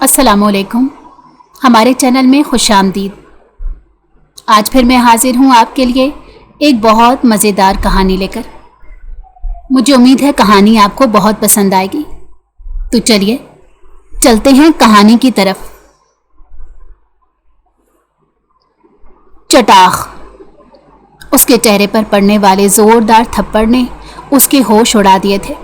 अस्सलाम वालेकुम। हमारे चैनल में खुश आमदीद। आज फिर मैं हाजिर हूँ आपके लिए एक बहुत मज़ेदार कहानी लेकर। मुझे उम्मीद है कहानी आपको बहुत पसंद आएगी। तो चलिए चलते हैं कहानी की तरफ। चटाख। उसके चेहरे पर पड़ने वाले ज़ोरदार थप्पड़ ने उसके होश उड़ा दिए थे।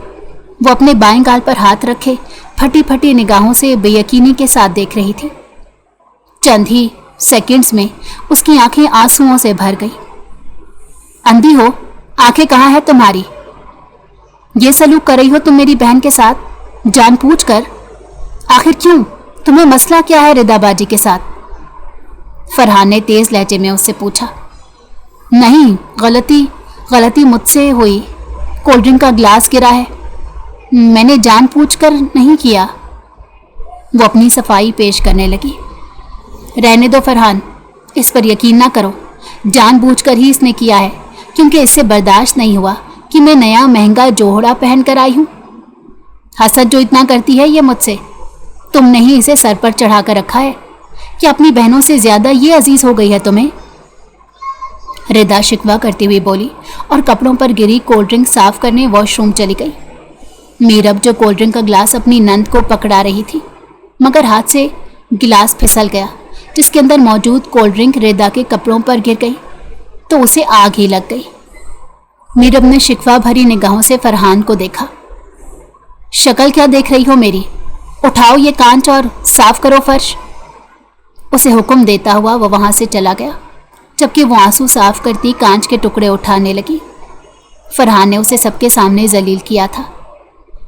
वो अपने बाएं गाल पर हाथ रखे फटी फटी निगाहों से बेयकीनी के साथ देख रही थी। चंद ही सेकंड्स में उसकी आंखें आंसुओं से भर गई। अंधी हो, आंखें कहाँ है तुम्हारी? ये सलूक कर रही हो तुम मेरी बहन के साथ, जानबूझकर? आखिर क्यों? तुम्हें मसला क्या है रिदाबाजी के साथ? फरहान ने तेज लहजे में उससे पूछा। नहीं, गलती मुझसे हुई। कोल्ड ड्रिंक का ग्लास गिरा है, मैंने जानबूझकर नहीं किया। वो अपनी सफाई पेश करने लगी। रहने दो फरहान, इस पर यकीन ना करो। जानबूझकर ही इसने किया है, क्योंकि इससे बर्दाश्त नहीं हुआ कि मैं नया महंगा जोहड़ा पहन कर आई हूँ। हसद जो इतना करती है ये मुझसे, तुमने ही इसे सर पर चढ़ा कर रखा है कि अपनी बहनों से ज्यादा ये अजीज हो गई है तुम्हें। रिदा शिकवा करती हुई बोली और कपड़ों पर गिरी कोल्ड ड्रिंक साफ करने वॉशरूम चली गई। मीरब जो कोल्ड ड्रिंक का गिलास अपनी नंद को पकड़ा रही थी, मगर हाथ से गिलास फिसल गया, जिसके अंदर मौजूद कोल्ड ड्रिंक रिदा के कपड़ों पर गिर गई तो उसे आग ही लग गई। मीरब ने शिकवा भरी निगाहों से फरहान को देखा। शक्ल क्या देख रही हो मेरी? उठाओ ये कांच और साफ करो फर्श। उसे हुक्म देता हुआ वो वहां से चला गया, जबकि वो आंसू साफ करती कांच के टुकड़े उठाने लगी। फरहान ने उसे सबके सामने जलील किया था।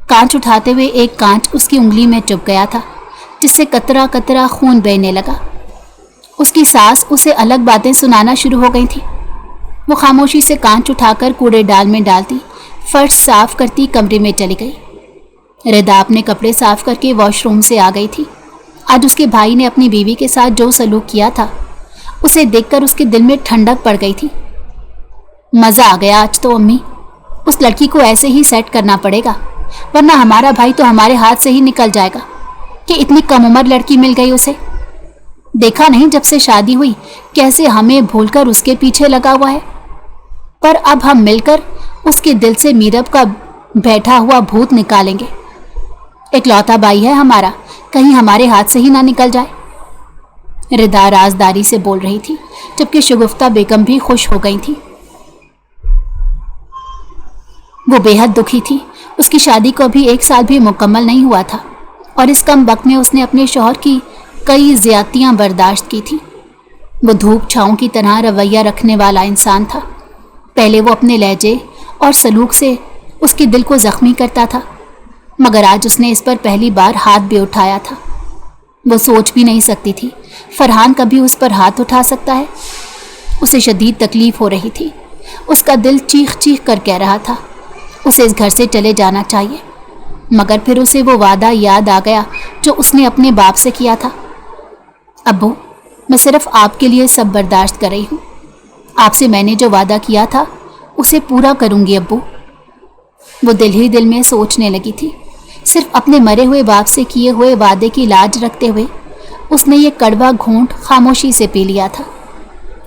कांच उठाते हुए एक कांच उसकी उंगली में चुभ गया था, जिससे कतरा कतरा खून बहने लगा। उसकी सास उसे अलग बातें सुनाना शुरू हो गई थी। वो खामोशी से कांच उठाकर कूड़े डाल में डालती, फर्श साफ करती कमरे में चली गई। रिदा अपने कपड़े साफ करके वॉशरूम से आ गई थी। आज उसके भाई ने अपनी बीवी के साथ जो सलूक किया था, उसे देखकर उसके दिल में ठंडक पड़ गई थी। मज़ा आ गया आज तो अम्मी, उस लड़की को ऐसे ही सेट करना पड़ेगा, वरना हमारा भाई तो हमारे हाथ से ही निकल जाएगा कि इतनी कम उम्र लड़की मिल गई उसे। देखा नहीं जब से शादी हुई कैसे हमें भूलकर उसके पीछे लगा हुआ है, पर अब हम मिलकर उसके दिल से मीरब का बैठा हुआ भूत निकालेंगे। इकलौता भाई है हमारा, कहीं हमारे हाथ से ही ना निकल जाए। रिदा राजदारी से बोल रही थी, जबकि शगुफ्ता बेगम भी खुश हो गई थी। वो बेहद दुखी थी। उसकी शादी को अभी 1 साल भी मुकम्मल नहीं हुआ था और इस कम वक्त में उसने अपने शौहर की कई ज़्यादतियाँ बर्दाश्त की थी। वो धूप छाँव की तरह रवैया रखने वाला इंसान था। पहले वो अपने लहजे और सलूक से उसके दिल को ज़ख्मी करता था, मगर आज उसने इस पर पहली बार हाथ भी उठाया था। वो सोच भी नहीं सकती थी फरहान कभी उस पर हाथ उठा सकता है। उसे शदीद तकलीफ़ हो रही थी। उसका दिल चीख चीख कर कह रहा था उसे इस घर से चले जाना चाहिए, मगर फिर उसे वो वादा याद आ गया जो उसने अपने बाप से किया था। अब्बू, मैं सिर्फ आपके लिए सब बर्दाश्त कर रही हूँ। आपसे मैंने जो वादा किया था उसे पूरा करूँगी अब्बू। वो दिल ही दिल में सोचने लगी थी। सिर्फ अपने मरे हुए बाप से किए हुए वादे की लाज रखते हुए उसने ये कड़वा घूंट खामोशी से पी लिया था,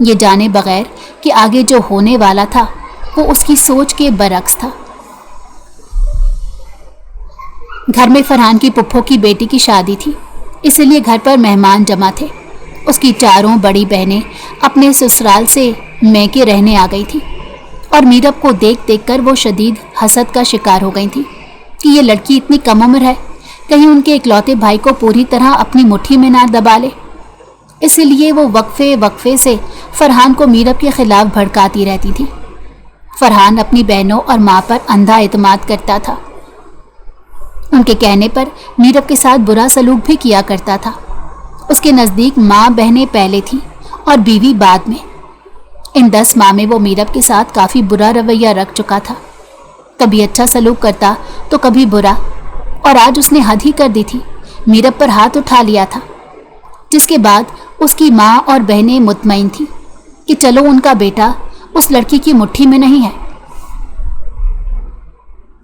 ये जाने बगैर कि आगे जो होने वाला था वो उसकी सोच के बरक्स था। घर में फरहान की पुप्पो की बेटी की शादी थी, इसलिए घर पर मेहमान जमा थे। उसकी 4 बड़ी बहनें अपने ससुराल से मैके रहने आ गई थी और मीरब को देख देख कर वो शदीद हसद का शिकार हो गई थी कि ये लड़की इतनी कम उम्र है, कहीं उनके इकलौते भाई को पूरी तरह अपनी मुट्ठी में ना दबा ले। इसलिए वो वक्फे से फरहान को मीरब के खिलाफ भड़काती रहती थी। फरहान अपनी बहनों और माँ पर अंधा एतमाद करता था। उनके कहने पर मीरब के साथ बुरा सलूक भी किया करता था। उसके नज़दीक माँ बहनें पहले थी और बीवी बाद में। इन 10 माह में वो मीरब के साथ काफ़ी बुरा रवैया रख चुका था। कभी अच्छा सलूक करता तो कभी बुरा, और आज उसने हद ही कर दी थी। मीरब पर हाथ उठा लिया था, जिसके बाद उसकी माँ और बहनें मुतमईन थी कि चलो उनका बेटा उस लड़की की मुट्ठी में नहीं है।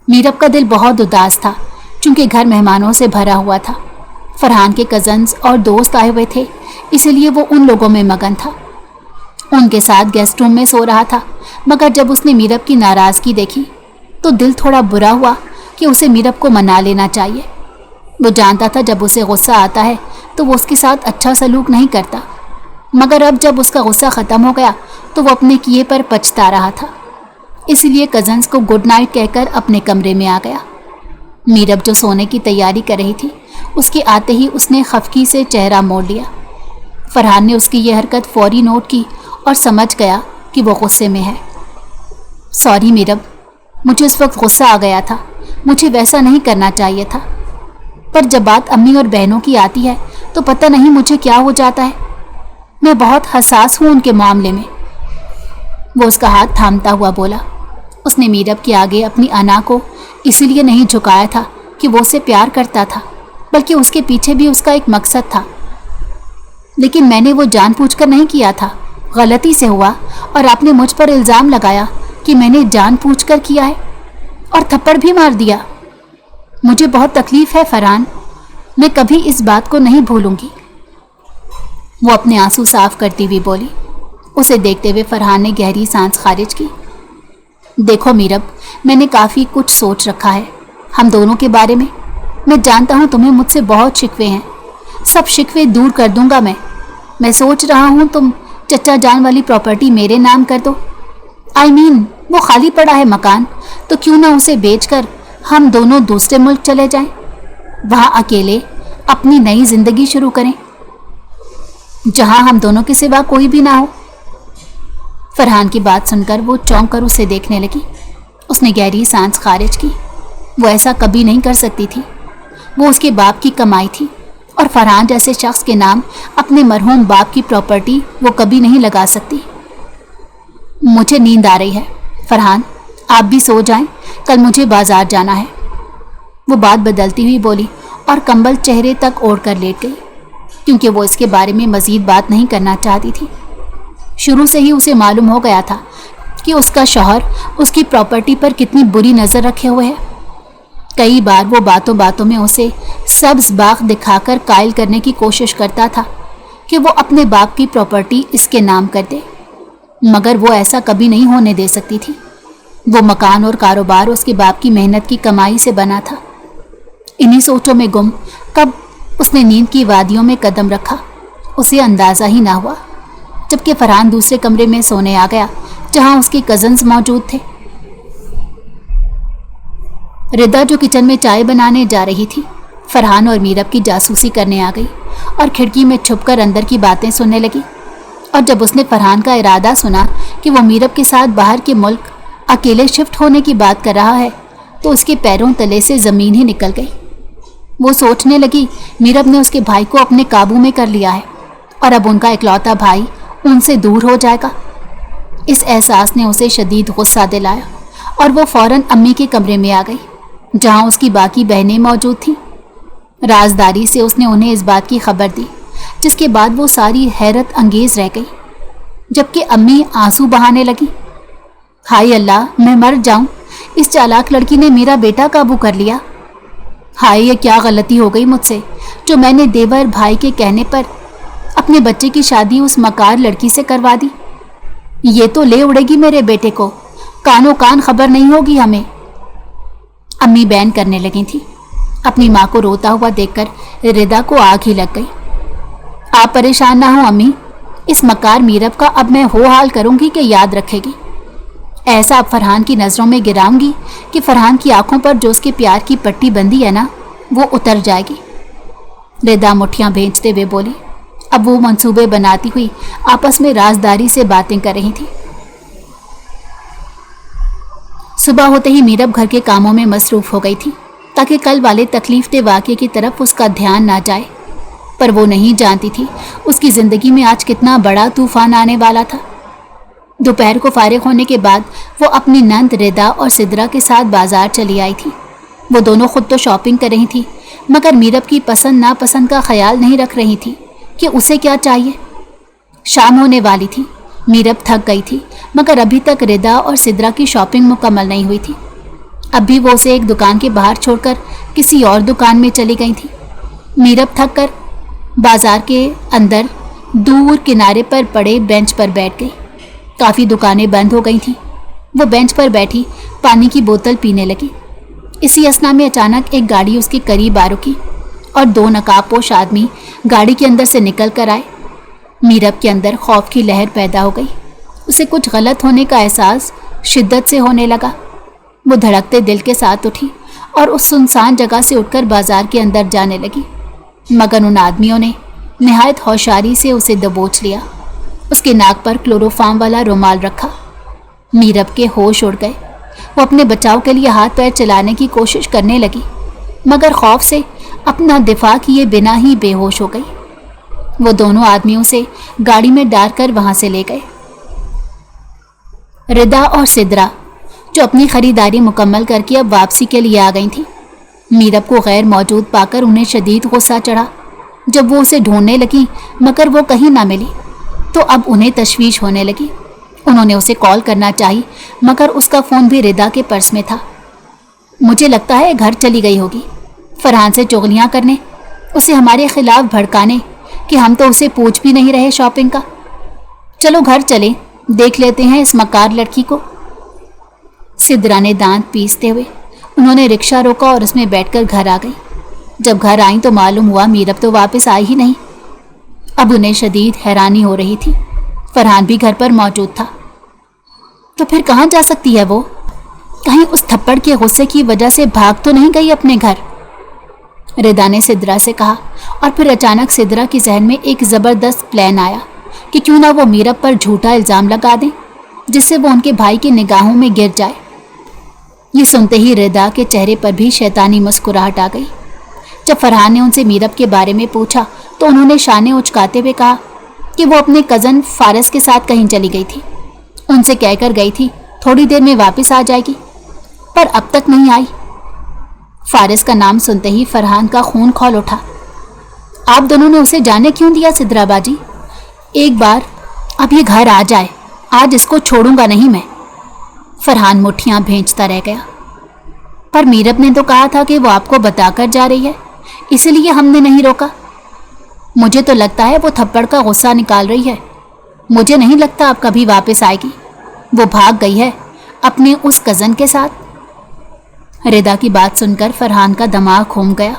मीरब का दिल बहुत उदास था, चूंकि घर मेहमानों से भरा हुआ था। फरहान के कज़न्स और दोस्त आए हुए थे, इसीलिए वो उन लोगों में मगन था। उनके साथ गेस्ट रूम में सो रहा था, मगर जब उसने मीरब की नाराज़गी देखी तो दिल थोड़ा बुरा हुआ कि उसे मीरब को मना लेना चाहिए। वो जानता था जब उसे गुस्सा आता है तो वो उसके साथ अच्छा सलूक नहीं करता, मगर अब जब उसका गुस्सा ख़त्म हो गया तो वो अपने किए पर पछता रहा था। इसलिए कज़न्स को गुड नाइट कहकर अपने कमरे में आ गया। मीरब जो सोने की तैयारी कर रही थी, उसके आते ही उसने खफकी से चेहरा मोड़ लिया। फरहान ने उसकी यह हरकत फौरी नोट की और समझ गया कि वो गुस्से में है। सॉरी मीरब, मुझे उस वक्त गुस्सा आ गया था, मुझे वैसा नहीं करना चाहिए था, पर जब बात अम्मी और बहनों की आती है तो पता नहीं मुझे क्या हो जाता है। मैं बहुत हसास हूँ उनके मामले में। वो उसका हाथ थामता हुआ बोला। उसने मीरब के आगे अपनी अना को इसीलिए नहीं झुकाया था कि वो उसे प्यार करता था, बल्कि उसके पीछे भी उसका एक मकसद था। लेकिन मैंने वो जानबूझकर नहीं किया था, गलती से हुआ और आपने मुझ पर इल्ज़ाम लगाया कि मैंने जानबूझकर किया है और थप्पड़ भी मार दिया। मुझे बहुत तकलीफ़ है फरहान, मैं कभी इस बात को नहीं भूलूंगी। वो अपने आंसू साफ करती हुई बोली। उसे देखते हुए फरहान ने गहरी सांस खारिज की। देखो मीरब, मैंने काफ़ी कुछ सोच रखा है हम दोनों के बारे में। मैं जानता हूँ तुम्हें मुझसे बहुत शिकवे हैं, सब शिकवे दूर कर दूंगा मैं सोच रहा हूँ तुम चचा जान वाली प्रॉपर्टी मेरे नाम कर दो। वो खाली पड़ा है मकान, तो क्यों ना उसे बेचकर हम दोनों दूसरे मुल्क चले जाएं, वहाँ अकेले अपनी नई जिंदगी शुरू करें, जहाँ हम दोनों के सिवा कोई भी ना हो। फरहान की बात सुनकर वो चौंक कर उसे देखने लगी। उसने गहरी सांस खारिज की। वो ऐसा कभी नहीं कर सकती थी। वो उसके बाप की कमाई थी और फरहान जैसे शख्स के नाम अपने मरहूम बाप की प्रॉपर्टी वो कभी नहीं लगा सकती। मुझे नींद आ रही है फरहान, आप भी सो जाएं, कल मुझे बाजार जाना है। वो बात बदलती हुई बोली और कंबल चेहरे तक ओढ़ कर लेट गई, क्योंकि वो इसके बारे में मज़ीद बात नहीं करना चाहती थी। शुरू से ही उसे मालूम हो गया था कि उसका शौहर उसकी प्रॉपर्टी पर कितनी बुरी नज़र रखे हुए है। कई बार वो बातों बातों में उसे सब्ज़ बाग दिखाकर कायल करने की कोशिश करता था कि वो अपने बाप की प्रॉपर्टी इसके नाम कर दे, मगर वो ऐसा कभी नहीं होने दे सकती थी। वो मकान और कारोबार उसके बाप की मेहनत की कमाई से बना था। इन्हीं सोचों में गुम कब उसने नींद की वादियों में कदम रखा, उसे अंदाज़ा ही ना हुआ, जबकि फरहान दूसरे कमरे में सोने आ गया जहां उसके कज़न्स मौजूद थे। रिदा जो किचन में चाय बनाने जा रही थी, फरहान और मीरब की जासूसी करने आ गई और खिड़की में छुपकर अंदर की बातें सुनने लगी। और जब उसने फरहान का इरादा सुना कि वो मीरब के साथ बाहर के मुल्क अकेले शिफ्ट होने की बात कर रहा है, तो उसके पैरों तले से ज़मीन ही निकल गई। वो सोचने लगी मीरब ने उसके भाई को अपने काबू में कर लिया है और अब उनका इकलौता भाई उनसे दूर हो जाएगा। इस एहसास ने उसे शदीद गुस्सा दिलाया और वो फ़ौरन अम्मी के कमरे में आ गई, जहाँ उसकी बाकी बहनें मौजूद थीं। राजदारी से उसने उन्हें इस बात की खबर दी, जिसके बाद वो सारी हैरत अंगेज़ रह गई, जबकि अम्मी आंसू बहाने लगी। हाय अल्लाह, मैं मर जाऊं, इस चालाक लड़की ने मेरा बेटा काबू कर लिया। हाय, ये क्या गलती हो गई मुझसे, जो मैंने देवर भाई के कहने पर अपने बच्चे की शादी उस मकार लड़की से करवा दी। ये तो ले उड़ेगी मेरे बेटे को, कानों कान खबर नहीं होगी हमें। अम्मी बैन करने लगी थी। अपनी माँ को रोता हुआ देखकर रिदा को आग ही लग गई। आप परेशान ना हो अम्मी, इस मकार मीरब का अब मैं हो हाल करूंगी कि याद रखेगी। ऐसा अब फरहान की नज़रों में गिराऊंगी कि फरहान की आंखों पर जो उसके प्यार की पट्टी बंधी है ना, वो उतर जाएगी। रिदा मुठ्ठियां भेजते हुए बोली। अब वो मंसूबे बनाती हुई आपस में राजदारी से बातें कर रही थी। सुबह होते ही मीरब घर के कामों में मसरूफ़ हो गई थी, ताकि कल वाले तकलीफ-दे वाक़े की तरफ उसका ध्यान ना जाए। पर वो नहीं जानती थी उसकी ज़िंदगी में आज कितना बड़ा तूफ़ान आने वाला था। दोपहर को फारिग होने के बाद वो अपनी नंद रिदा और सिद्रा के साथ बाज़ार चली आई थी। वो दोनों खुद तो शॉपिंग कर रही थी, मगर मीरब की पसंद नापसंद का ख्याल नहीं रख रही थी कि उसे क्या चाहिए। शाम होने वाली थी। मीरब थक गई थी, मगर अभी तक रिदा और सिद्रा की शॉपिंग मुकम्मल नहीं हुई थी। अब भी वो उसे एक दुकान के बाहर छोड़कर किसी और दुकान में चली गई थी। मीरब थक कर बाजार के अंदर दूर किनारे पर पड़े बेंच पर बैठ गई। काफ़ी दुकानें बंद हो गई थीं। वो बेंच पर बैठी पानी की बोतल पीने लगी। इसी असना में अचानक एक गाड़ी उसके करीब आ रुकी और 2 नकाबपोश आदमी गाड़ी के अंदर से निकल कर आए। मीरब के अंदर खौफ की लहर पैदा हो गई। उसे कुछ गलत होने का एहसास शिद्दत से होने लगा। वो धड़कते दिल के साथ उठी और उस सुनसान जगह से उठकर बाजार के अंदर जाने लगी, मगर उन आदमियों ने निहायत होशियारी से उसे दबोच लिया। उसके नाक पर क्लोरोफार्म वाला रुमाल रखा। मीरब के होश उड़ गए। वो अपने बचाव के लिए हाथ पैर चलाने की कोशिश करने लगी, मगर खौफ से अपना दिफा किए बिना ही बेहोश हो गई। वो दोनों आदमियों से गाड़ी में डालकर वहां से ले गए। रिदा और सिद्रा, जो अपनी खरीदारी मुकम्मल करके अब वापसी के लिए आ गई थी, मीरब को गैर मौजूद पाकर उन्हें शदीद गुस्सा चढ़ा। जब वो उसे ढूंढने लगी मगर वो कहीं ना मिली तो अब उन्हें तशवीश होने लगी। उन्होंने उसे कॉल करना चाही, मगर उसका फ़ोन भी रिदा के पर्स में था। मुझे लगता है घर चली गई होगी, फरहान से चुगलियाँ करने, उसे हमारे खिलाफ भड़काने कि हम तो उसे पूछ भी नहीं रहे शॉपिंग का। चलो घर चले, देख लेते हैं इस मकार लड़की को। सिद्रा ने दांत पीसते हुए उन्होंने रिक्शा रोका और उसमें बैठकर घर आ गई। जब घर आई तो मालूम हुआ मीरब तो वापस आई ही नहीं। अब उन्हें शदीद हैरानी हो रही थी। फरहान भी घर पर मौजूद था। तो फिर कहाँ जा सकती है वो? कहीं उस थप्पड़ के गुस्से की वजह से भाग तो नहीं गई अपने घर? रिदा ने सिद्रा से कहा, और फिर अचानक सिद्रा के जहन में एक ज़बरदस्त प्लान आया कि क्यों ना वो मीरब पर झूठा इल्ज़ाम लगा दें, जिससे वो उनके भाई की निगाहों में गिर जाए। ये सुनते ही रिदा के चेहरे पर भी शैतानी मुस्कुराहट आ गई। जब फरहान ने उनसे मीरब के बारे में पूछा तो उन्होंने शाने उचकाते हुए कहा कि वो अपने कज़न फारस के साथ कहीं चली गई थी। उनसे कहकर गई थी थोड़ी देर में वापस आ जाएगी, पर अब तक नहीं आई। फारिस का नाम सुनते ही फरहान का खून खौल उठा। आप दोनों ने उसे जाने क्यों दिया सिद्रा बाजी? एक बार अब ये घर आ जाए, आज इसको छोड़ूंगा नहीं मैं। फरहान मुट्ठियां भेंचता रह गया। पर मीरब ने तो कहा था कि वो आपको बताकर जा रही है, इसलिए हमने नहीं रोका। मुझे तो लगता है वो थप्पड़ का गुस्सा निकाल रही है। मुझे नहीं लगता अब कभी वापस आएगी। वो भाग गई है अपने उस कज़न के साथ। रिदा की बात सुनकर फरहान का दिमाग घूम गया।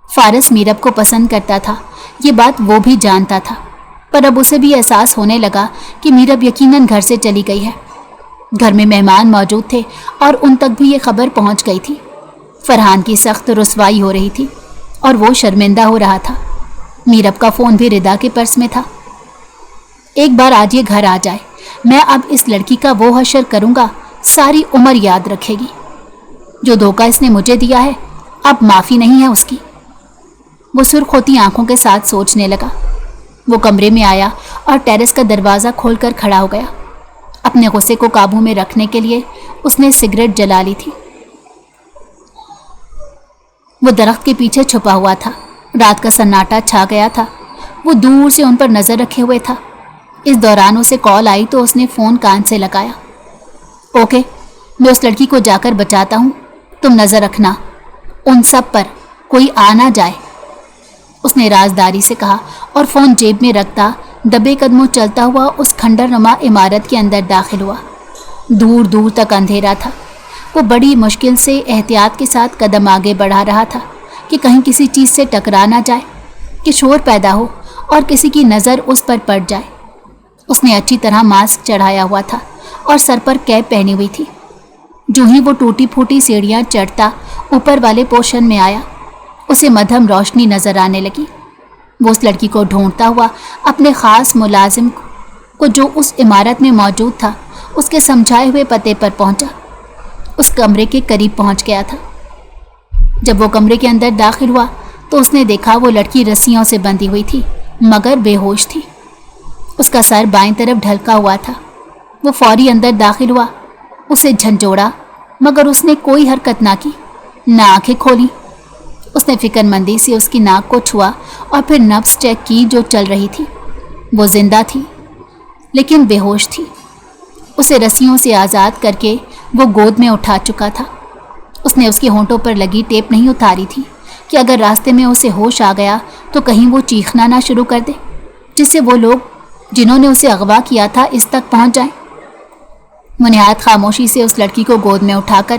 फारिस मीरब को पसंद करता था, ये बात वो भी जानता था, पर अब उसे भी एहसास होने लगा कि मीरब यकीनन घर से चली गई है। घर में मेहमान मौजूद थे और उन तक भी ये खबर पहुंच गई थी। फरहान की सख्त रुसवाई हो रही थी और वो शर्मिंदा हो रहा था। मीरब का फ़ोन भी रिदा के पर्स में था। एक बार आज ये घर आ जाए, मैं अब इस लड़की का वो हशर करूँगा, सारी उम्र याद रखेगी। जो धोखा इसने मुझे दिया है, अब माफ़ी नहीं है उसकी। वो सुर्ख होती आंखों के साथ सोचने लगा। वो कमरे में आया और टेरेस का दरवाज़ा खोलकर खड़ा हो गया। अपने गुस्से को काबू में रखने के लिए उसने सिगरेट जला ली थी। वो दरख्त के पीछे छुपा हुआ था। रात का सन्नाटा छा गया था। वो दूर से उन पर नज़र रखे हुए था। इस दौरान उसे कॉल आई तो उसने फ़ोन कान से लगाया। ओके, मैं उस लड़की को जाकर बचाता हूँ, तुम नज़र रखना उन सब पर, कोई आ ना जाए, उसने राजदारी से कहा और फ़ोन जेब में रखता दबे कदमों चलता हुआ उस खंडरनुमा इमारत के अंदर दाखिल हुआ। दूर दूर तक अंधेरा था। वो बड़ी मुश्किल से एहतियात के साथ कदम आगे बढ़ा रहा था कि कहीं किसी चीज़ से टकरा ना जाए, कि शोर पैदा हो और किसी की नज़र उस पर पड़ जाए। उसने अच्छी तरह मास्क चढ़ाया हुआ था और सर पर कैप पहनी हुई थी। जो ही वो टूटी फूटी सीढ़ियाँ चढ़ता ऊपर वाले पोर्शन में आया, उसे मध्यम रोशनी नज़र आने लगी। वो उस लड़की को ढूंढता हुआ अपने ख़ास मुलाजिम को, जो उस इमारत में मौजूद था, उसके समझाए हुए पते पर पहुंचा। उस कमरे के करीब पहुंच गया था। जब वो कमरे के अंदर दाखिल हुआ तो उसने देखा वो लड़की रस्सियों से बंधी हुई थी, मगर बेहोश थी। उसका सर बाईं तरफ ढलका हुआ था। वो फौरी अंदर दाखिल हुआ, उसे झंझोड़ा, मगर उसने कोई हरकत ना की, ना आंखें खोली। उसने फिक्रमंदी से उसकी नाक को छुआ और फिर नब्ज चेक की जो चल रही थी। वो जिंदा थी लेकिन बेहोश थी। उसे रस्सियों से आज़ाद करके वो गोद में उठा चुका था। उसने उसके होंठों पर लगी टेप नहीं उतारी थी, کہ اگر راستے میں اسے ہوش آ گیا تو کہیں وہ چیخنا نہ شروع کر دے، جس سے وہ لوگ جنہوں نے اسے اغوا کیا تھا اس تک پہنچ جائیں۔ وہ نہایت خاموشی سے اس لڑکی کو گود میں اٹھا کر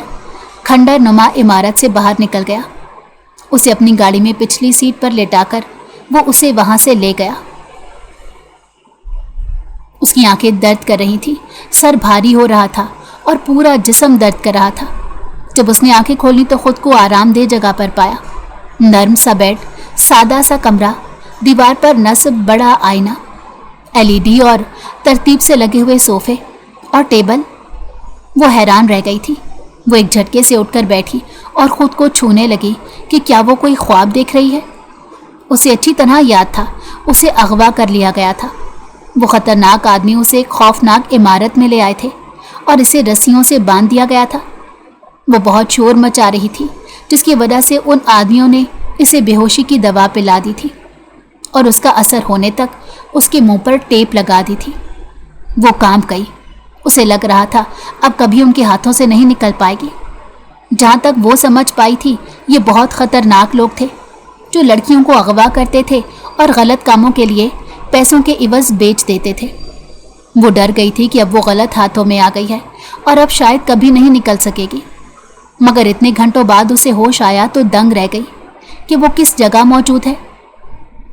کھنڈر نما عمارت سے باہر نکل گیا۔ اسے اپنی گاڑی میں پچھلی سیٹ پر لٹا کر وہ اسے وہاں سے لے گیا۔ اس کی آنکھیں درد کر رہی تھیں، سر بھاری ہو رہا تھا اور پورا جسم درد کر رہا تھا۔ جب اس نے آنکھیں کھولی تو خود کو آرام دہ جگہ پر پایا۔ نرم سا بیڈ، سادہ سا کمرہ، دیوار پر نصب بڑا آئینہ، LED اور ترتیب سے لگے ہوئے صوفے اور ٹیبل۔ وہ حیران رہ گئی تھی۔ وہ ایک جھٹکے سے اٹھ کر بیٹھی اور خود کو چھونے لگی کہ کیا وہ کوئی خواب دیکھ رہی ہے۔ اسے اچھی طرح یاد تھا، اسے اغوا کر لیا گیا تھا۔ وہ خطرناک آدمی اسے ایک خوفناک عمارت میں لے آئے تھے اور اسے رسیوں سے باندھ دیا گیا تھا۔ وہ بہت شور مچا رہی تھی، جس کی وجہ سے ان آدمیوں نے اسے بے ہوشی کی دوا پلا دی تھی اور اس کا اثر ہونے تک اس کے منہ پر ٹیپ لگا دی تھی۔ وہ کانپ گئی۔ اسے لگ رہا تھا اب کبھی ان کے ہاتھوں سے نہیں نکل پائے گی۔ جہاں تک وہ سمجھ پائی تھی، یہ بہت خطرناک لوگ تھے جو لڑکیوں کو اغوا کرتے تھے اور غلط کاموں کے لیے پیسوں کے عوض بیچ دیتے تھے۔ وہ ڈر گئی تھی کہ اب وہ غلط ہاتھوں میں آ گئی ہے اور اب شاید کبھی نہیں نکل سکے گی۔ مگر اتنے گھنٹوں بعد اسے ہوش آیا تو دنگ رہ گئی کہ وہ کس جگہ موجود ہے۔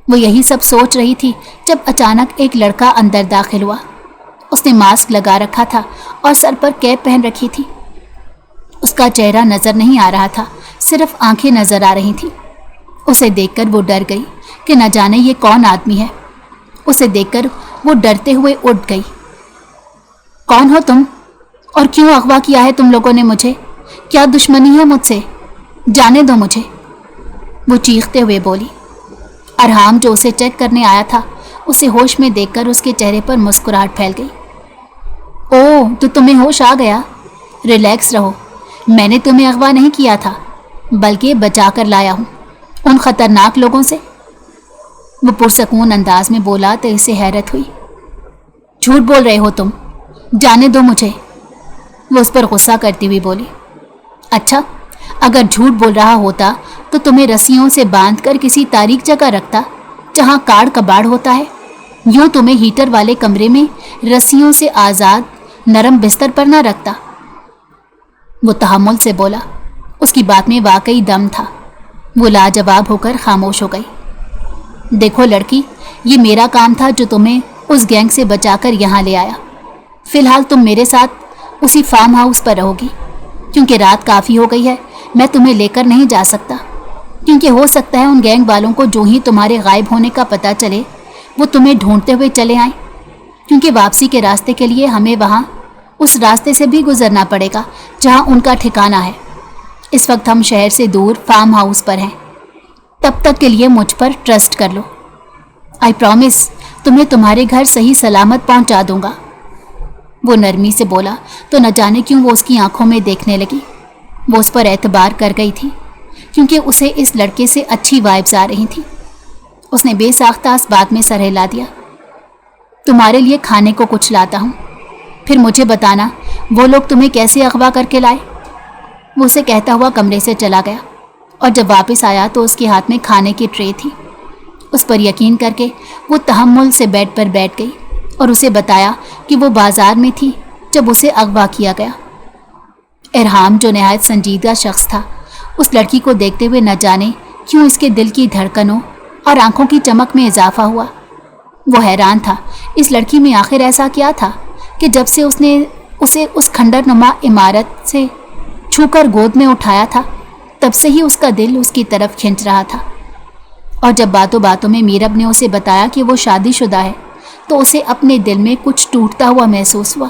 وہ یہی سب سوچ رہی تھی جب اچانک ایک لڑکا اندر داخل ہوا۔ اس نے ماسک لگا رکھا تھا اور سر پر کیپ پہن رکھی تھی۔ اس کا چہرہ نظر نہیں آ رہا تھا، صرف آنکھیں نظر آ رہی تھیں۔ اسے دیکھ کر وہ ڈر گئی کہ نہ جانے یہ کون آدمی ہے۔ اسے دیکھ کر وہ ڈرتے ہوئے اٹھ گئی۔ کون ہو تم اور کیوں اغوا کیا ہے تم لوگوں نے مجھے؟ کیا دشمنی ہے مجھ سے؟ جانے دو مجھے، وہ چیختے ہوئے بولی۔ ارحام جو اسے چیک کرنے آیا تھا، اسے ہوش میں دیکھ کر اس کے چہرے پر مسکراہٹ پھیل گئی۔ اوہ، تو تمہیں ہوش آ گیا؟ ریلیکس رہو، میں نے تمہیں اغوا نہیں کیا تھا بلکہ بچا کر لایا ہوں ان خطرناک لوگوں سے، وہ پرسکون انداز میں بولا تو اسے حیرت ہوئی۔ جھوٹ بول رہے ہو تم، جانے دو مجھے، وہ اس پر غصہ کرتی ہوئی بولی۔ اچھا، اگر جھوٹ بول رہا ہوتا تو تمہیں رسیوں سے باندھ کر کسی تاریک جگہ رکھتا جہاں کاڑ کباڑ ہوتا ہے، یوں تمہیں ہیٹر والے کمرے میں رسیوں سے آزاد نرم بستر پر نہ رکھتا، وہ تحمل سے بولا۔ اس کی بات میں واقعی دم تھا۔ وہ لاجواب ہو کر خاموش ہو گئی۔ دیکھو لڑکی، یہ میرا کام تھا جو تمہیں اس گینگ سے بچا کر یہاں لے آیا۔ فی الحال تم میرے ساتھ اسی فارم ہاؤس پر رہو گی، کیونکہ رات کافی ہو گئی ہے۔ میں تمہیں لے کر نہیں جا سکتا، کیونکہ ہو سکتا ہے ان گینگ والوں کو جو ہی تمہارے غائب ہونے کا پتہ چلے وہ تمہیں ڈھونڈتے ہوئے چلے آئیں، کیونکہ واپسی کے راستے کے لیے ہمیں وہاں اس راستے سے بھی گزرنا پڑے گا جہاں ان کا ٹھکانہ ہے۔ اس وقت ہم شہر سے دور فارم ہاؤس پر ہیں، تب تک کے لیے مجھ پر ٹرسٹ کر لو۔ آئی پرومس تمہیں تمہارے گھر صحیح سلامت پہنچا دوں گا، وہ نرمی سے بولا تو نہ جانے کیوں وہ اس کی آنکھوں میں دیکھنے لگی۔ وہ اس پر اعتبار کر گئی تھی کیونکہ اسے اس لڑکے سے اچھی وائبز آ رہی تھی۔ اس نے بے ساختہ اس بات میں سر ہلا دیا۔ تمہارے لیے کھانے کو کچھ لاتا ہوں، پھر مجھے بتانا وہ لوگ تمہیں کیسے اغوا کر کے لائے۔ وہ اسے کہتا ہوا کمرے سے چلا گیا اور جب واپس آیا تو اس کے ہاتھ میں کھانے کی ٹرے تھی۔ اس پر یقین کر کے وہ تحمل سے بیڈ پر بیٹھ گئی اور اسے بتایا کہ وہ بازار میں تھی جب اسے اغوا کیا گیا۔ ارحام جو نہایت سنجیدہ شخص تھا، اس لڑکی کو دیکھتے ہوئے نہ جانے کیوں اس کے دل کی دھڑکنوں اور آنکھوں کی چمک میں اضافہ ہوا۔ وہ حیران تھا اس لڑکی میں آخر ایسا کیا تھا کہ جب سے اس نے اسے اس کھنڈر نما عمارت سے چھو کر گود میں اٹھایا تھا تب سے ہی اس کا دل اس کی طرف کھنچ رہا تھا۔ اور جب باتوں باتوں میں میرب نے اسے بتایا کہ وہ شادی شدہ ہے تو اسے اپنے دل میں کچھ ٹوٹتا ہوا محسوس ہوا۔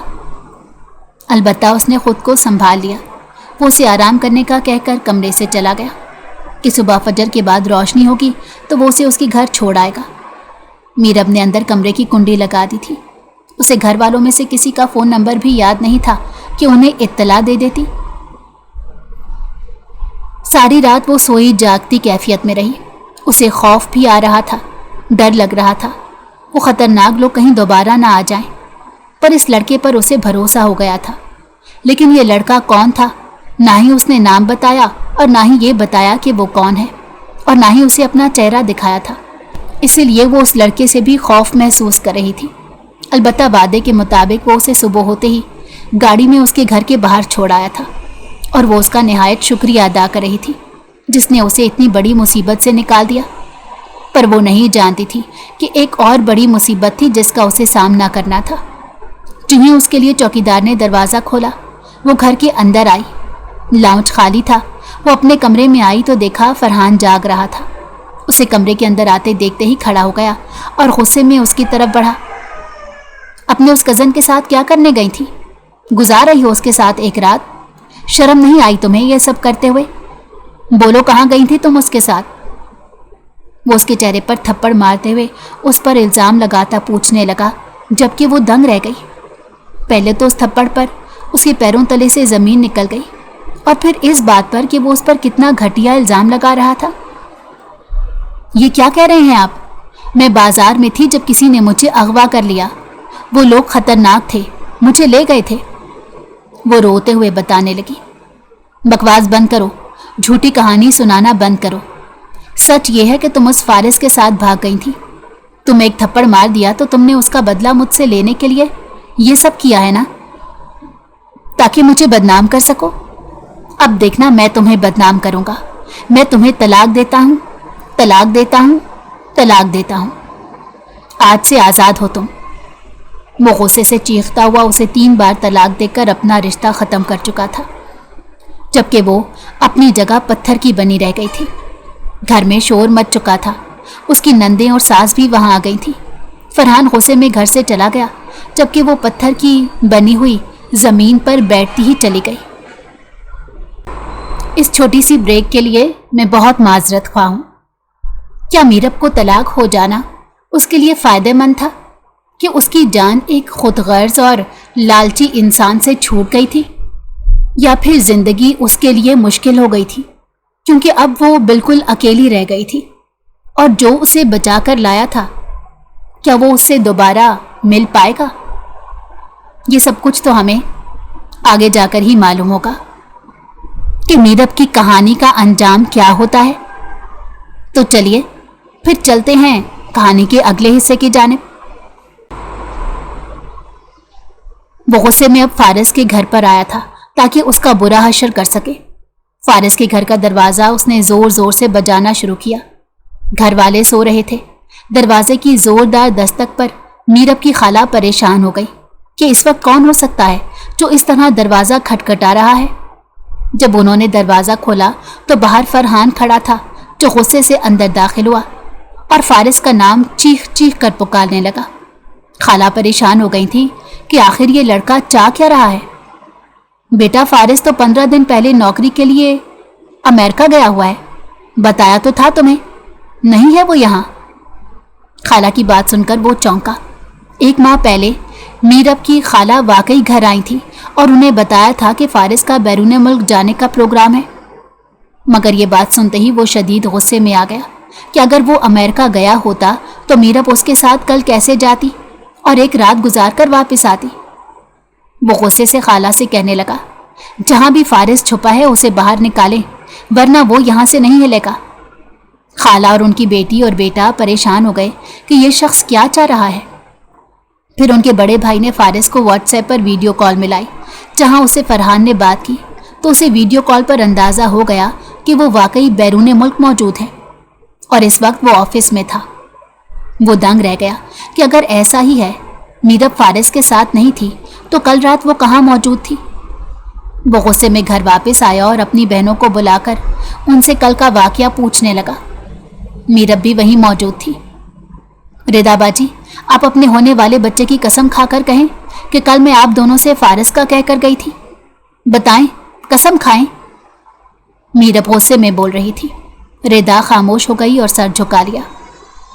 البتہ اس نے خود کو سنبھال لیا۔ وہ اسے آرام کرنے کا کہہ کر کمرے سے چلا گیا کہ صبح فجر کے بعد روشنی ہوگی تو وہ اسے اس کے گھر چھوڑ آئے گا۔ میرب نے اندر کمرے کی کنڈی لگا دی تھی۔ اسے گھر والوں میں سے کسی کا فون نمبر بھی یاد نہیں تھا کہ انہیں اطلاع دے دیتی۔ ساری رات وہ سوئی جاگتی کیفیت میں رہی۔ اسے خوف بھی آ رہا تھا، ڈر لگ رہا تھا وہ خطرناک لوگ کہیں دوبارہ نہ آ جائیں، پر اس لڑکے پر اسے بھروسہ ہو گیا تھا۔ لیکن یہ لڑکا کون تھا؟ نہ ہی اس نے نام بتایا اور نہ ہی یہ بتایا کہ وہ کون ہے۔ और ना ही उसे अपना चेहरा दिखाया था, इसीलिए वो उस लड़के से भी खौफ महसूस कर रही थी। अलबत्ता वादे के मुताबिक वो उसे सुबह होते ही गाड़ी में उसके घर के बाहर छोड़ आया था और वो उसका निहायत शुक्रिया अदा कर रही थी जिसने उसे इतनी बड़ी मुसीबत से निकाल दिया। पर वो नहीं जानती थी कि एक और बड़ी मुसीबत थी जिसका उसे सामना करना था। जिन्हें उसके लिए चौकीदार ने दरवाज़ा खोला, वो घर के अंदर आई। लाउंज खाली था। वो अपने कमरे में आई तो देखा फरहान जाग रहा था। उसे कमरे के अंदर आते देखते ही खड़ा हो गया और गुस्से में उसकी तरफ बढ़ा। अपने उस कज़न के साथ क्या करने गई थी? गुजार रही हो उसके साथ एक रात? शर्म नहीं आई तुम्हें ये सब करते हुए? बोलो, कहाँ गई थी तुम उसके साथ? वो उसके चेहरे पर थप्पड़ मारते हुए उस पर इल्ज़ाम लगाता पूछने लगा, जबकि वो दंग रह गई। पहले तो उस थप्पड़ पर उसके पैरों तले से ज़मीन निकल गई और फिर इस बात पर कि वो उस पर कितना घटिया इल्ज़ाम लगा रहा था। ये क्या कह रहे हैं आप? मैं बाजार में थी जब किसी ने मुझे अगवा कर लिया। वो लोग खतरनाक थे, मुझे ले गए थे। वो रोते हुए बताने लगी। बकवास बंद करो, झूठी कहानी सुनाना बंद करो। सच ये है कि तुम उस फारिस के साथ भाग गई थी। तुम एक थप्पड़ मार दिया तो तुमने उसका बदला मुझसे लेने के लिए ये सब किया है ना, ताकि मुझे बदनाम कर सको। अब देखना, मैं तुम्हें बदनाम करूंगा। मैं तुम्हें तलाक देता हूं, तलाक देता हूं, तलाक देता हूं। आज से आज़ाद हो तुम। वो गुस्से से चीखता हुआ उसे 3 बार तलाक देकर अपना रिश्ता ख़त्म कर चुका था, जबकि वो अपनी जगह पत्थर की बनी रह गई थी। घर में शोर मच चुका था। उसकी नंदें और सास भी वहां आ गई थी। फरहान गुस्से में घर से चला गया, जबकि वो पत्थर की बनी हुई ज़मीन पर बैठती ही चली गई। इस छोटी सी ब्रेक के लिए मैं बहुत माजरत ख्वाह हूँ। क्या मीरब को तलाक हो जाना उसके लिए फ़ायदेमंद था कि उसकी जान एक खुदगर्ज और लालची इंसान से छूट गई थी, या फिर ज़िंदगी उसके लिए मुश्किल हो गई थी क्योंकि अब वो बिल्कुल अकेली रह गई थी और जो उसे बचा कर लाया था, क्या वो उससे दोबारा मिल पाएगा? ये सब कुछ तो हमें आगे जाकर ही मालूम होगा कि मीरब की कहानी का अंजाम क्या होता है। तो चलिए फिर चलते हैं कहानी के अगले हिस्से की जानिब। वो गुस्से में अब फारिस के घर पर आया था ताकि उसका बुरा हशर कर सके। फारिस के घर का दरवाज़ा उसने ज़ोर ज़ोर से बजाना शुरू किया। घर वाले सो रहे थे। दरवाजे की ज़ोरदार दस्तक पर मीरब की खाला परेशान हो गई कि इस वक्त कौन हो सकता है जो इस तरह दरवाज़ा खटखटा रहा है। जब उन्होंने दरवाज़ा खोला तो बाहर फरहान खड़ा था, जो गुस्से से अंदर दाखिल हुआ और फारिस का नाम चीख चीख कर पुकारने लगा। खाला परेशान हो गई थी कि आखिर ये लड़का चाह क्या रहा है। बेटा, फारिस तो 15 दिन पहले नौकरी के लिए अमेरिका गया हुआ है, बताया तो था तुम्हें। नहीं है वो यहाँ। खाला की बात सुनकर वो चौंका। 1 माह पहले मीरब की खाला वाकई घर आई थी और उन्हें बताया था कि फारिस का बैरून मुल्क जाने का प्रोग्राम है। मगर ये बात सुनते ही वो शदीद गुस्से में आ गया कि अगर वो अमेरिका गया होता तो मीरब उसके साथ कल कैसे जाती और एक रात गुजार कर वापस आती। वो गुस्से से खाला से कहने लगा, जहां भी फारिस छुपा है उसे बाहर निकालें, वरना वो यहां से नहीं हिलेगा। खाला और उनकी बेटी और बेटा परेशान हो गए कि ये शख्स क्या चाह रहा है। फिर उनके बड़े भाई ने फारिस को व्हाट्सएप पर वीडियो कॉल मिलाई, जहां उससे फरहान ने बात की तो उसे वीडियो कॉल पर अंदाज़ा हो गया कि वो वाकई बैरून मुल्क मौजूद है और इस वक्त वो ऑफिस में था। वो दंग रह गया कि अगर ऐसा ही है, मीरब फारिस के साथ नहीं थी तो कल रात वो कहाँ मौजूद थी। वो गुस्से में घर वापस आया और अपनी बहनों को बुलाकर उनसे कल का वाकया पूछने लगा। मीरब भी वहीं मौजूद थी। रिदा बाजी, आप अपने होने वाले बच्चे की कसम खाकर कहें कि कल मैं आप दोनों से फारिस का कहकर गई थी। बताएं, कसम खाएं। मीरब गुस्से में बोल रही थी। रिदा खामोश हो गई और सर झुका लिया।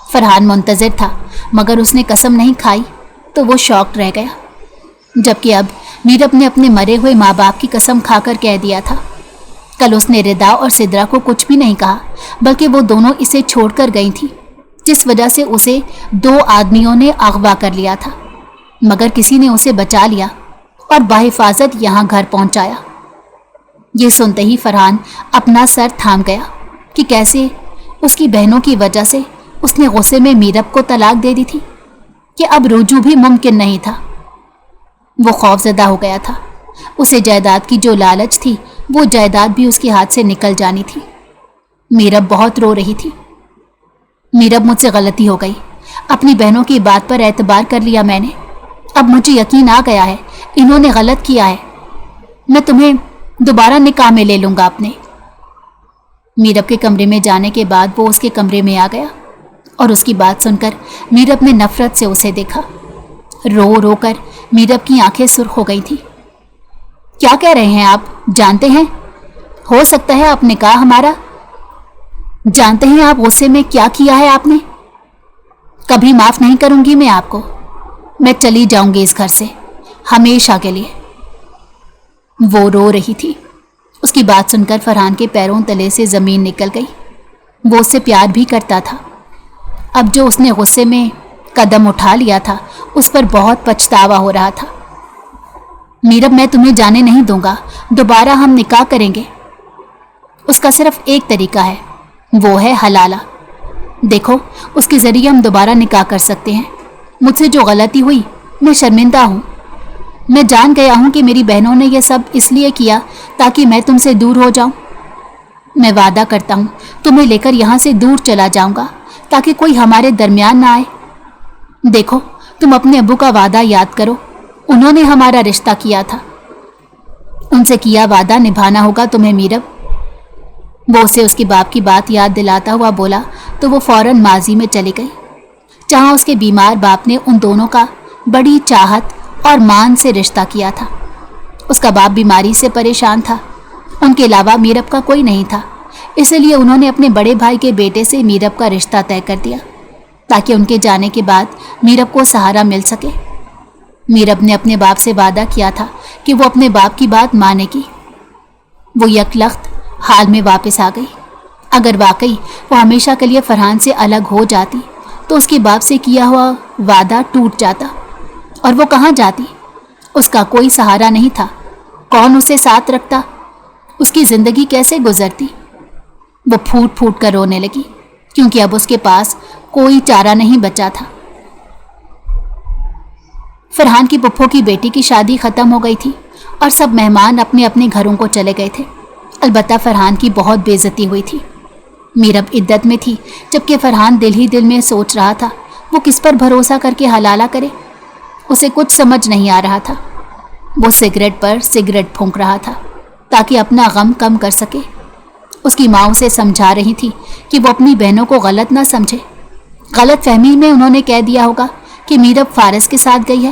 फरहान मुंतज़िर था, मगर उसने कसम नहीं खाई तो वो शॉक्ड रह गया। जबकि अब मीरब ने अपने मरे हुए माँ बाप की कसम खाकर कह दिया था। कल उसने रिदा और सिद्रा को कुछ भी नहीं कहा, बल्कि वो दोनों इसे छोड़कर गई थी, जिस वजह से उसे 2 आदमियों ने अगवा कर लिया था। मगर किसी ने उसे बचा लिया और बाहिफाजत यहाँ घर पहुँचाया। ये सुनते ही फरहान अपना सर थाम गया कि कैसे اس کی بہنوں کی وجہ سے اس نے غصے میں میرب کو طلاق دے دی تھی کہ اب رجوع بھی ممکن نہیں تھا۔ وہ خوف زدہ ہو گیا تھا۔ اسے جائیداد کی جو لالچ تھی وہ جائیداد بھی اس کے ہاتھ سے نکل جانی تھی۔ میرب بہت رو رہی تھی۔ میرب مجھ سے غلطی ہو گئی، اپنی بہنوں کی بات پر اعتبار کر لیا میں نے، اب مجھے یقین آ گیا ہے انہوں نے غلط کیا ہے، میں تمہیں دوبارہ نکاح میں لے لوں گا اپنے۔ میرب کے کمرے میں جانے کے بعد وہ اس کے کمرے میں آ گیا اور اس کی بات سن کر میرب نے نفرت سے اسے دیکھا۔ رو رو کر میرب کی آنکھیں سرخ ہو گئی تھی۔ کیا کہہ رہے ہیں آپ؟ جانتے ہیں ہو سکتا ہے آپ نکاح ہمارا، جانتے ہیں آپ غصے میں کیا کیا ہے آپ نے؟ کبھی معاف نہیں کروں گی میں آپ کو، میں چلی جاؤں گی اس گھر سے ہمیشہ کے لیے۔ وہ رو رہی تھی۔ اس کی بات سن کر فرحان کے پیروں تلے سے زمین نکل گئی۔ وہ اس سے پیار بھی کرتا تھا، اب جو اس نے غصے میں قدم اٹھا لیا تھا اس پر بہت پچھتاوا ہو رہا تھا۔ میرب میں تمہیں جانے نہیں دوں گا، دوبارہ ہم نکاح کریں گے۔ اس کا صرف ایک طریقہ ہے، وہ ہے حلالہ۔ دیکھو اس کے ذریعے ہم دوبارہ نکاح کر سکتے ہیں۔ مجھ سے جو غلطی ہوئی میں شرمندہ ہوں، میں جان گیا ہوں کہ میری بہنوں نے یہ سب اس لیے کیا تاکہ میں تم سے دور ہو جاؤں۔ میں وعدہ کرتا ہوں تمہیں لے کر یہاں سے دور چلا جاؤں گا تاکہ کوئی ہمارے درمیان نہ آئے۔ دیکھو تم اپنے ابو کا وعدہ یاد کرو، انہوں نے ہمارا رشتہ کیا تھا، ان سے کیا وعدہ نبھانا ہوگا تمہیں میرب۔ وہ اسے اس کے باپ کی بات یاد دلاتا ہوا بولا تو وہ فوراً ماضی میں چلی گئی، جہاں اس کے بیمار باپ نے ان دونوں کا بڑی چاہت اور مان سے رشتہ کیا تھا۔ اس کا باپ بیماری سے پریشان تھا، ان کے علاوہ میرب کا کوئی نہیں تھا، اس لیے انہوں نے اپنے بڑے بھائی کے بیٹے سے میرب کا رشتہ طے کر دیا تاکہ ان کے جانے کے بعد میرب کو سہارا مل سکے۔ میرب نے اپنے باپ سے وعدہ کیا تھا کہ وہ اپنے باپ کی بات مانے گی۔ وہ یکلخت حال میں واپس آ گئی۔ اگر واقعی وہ ہمیشہ کے لیے فرحان سے الگ ہو جاتی تو اس کے باپ سے کیا ہوا وعدہ ٹوٹ جاتا، اور وہ کہاں جاتی؟ اس کا کوئی سہارا نہیں تھا، کون اسے ساتھ رکھتا؟ اس کی زندگی کیسے گزرتی؟ وہ پھوٹ پھوٹ کر رونے لگی کیونکہ اب اس کے پاس کوئی چارہ نہیں بچا تھا۔ فرحان کی پھپھو کی بیٹی کی شادی ختم ہو گئی تھی اور سب مہمان اپنے اپنے گھروں کو چلے گئے تھے، البتہ فرحان کی بہت بے عزتی ہوئی تھی۔ میرب عدت میں تھی جبکہ فرحان دل ہی دل میں سوچ رہا تھا وہ کس پر بھروسہ کر کے حلالہ کرے۔ اسے کچھ سمجھ نہیں آ رہا تھا۔ وہ سگریٹ پر سگریٹ پھونک رہا تھا تاکہ اپنا غم کم کر سکے۔ اس کی ماں اسے سمجھا رہی تھی کہ وہ اپنی بہنوں کو غلط نہ سمجھے، غلط فہمی میں انہوں نے کہہ دیا ہوگا کہ میرب فارس کے ساتھ گئی ہے۔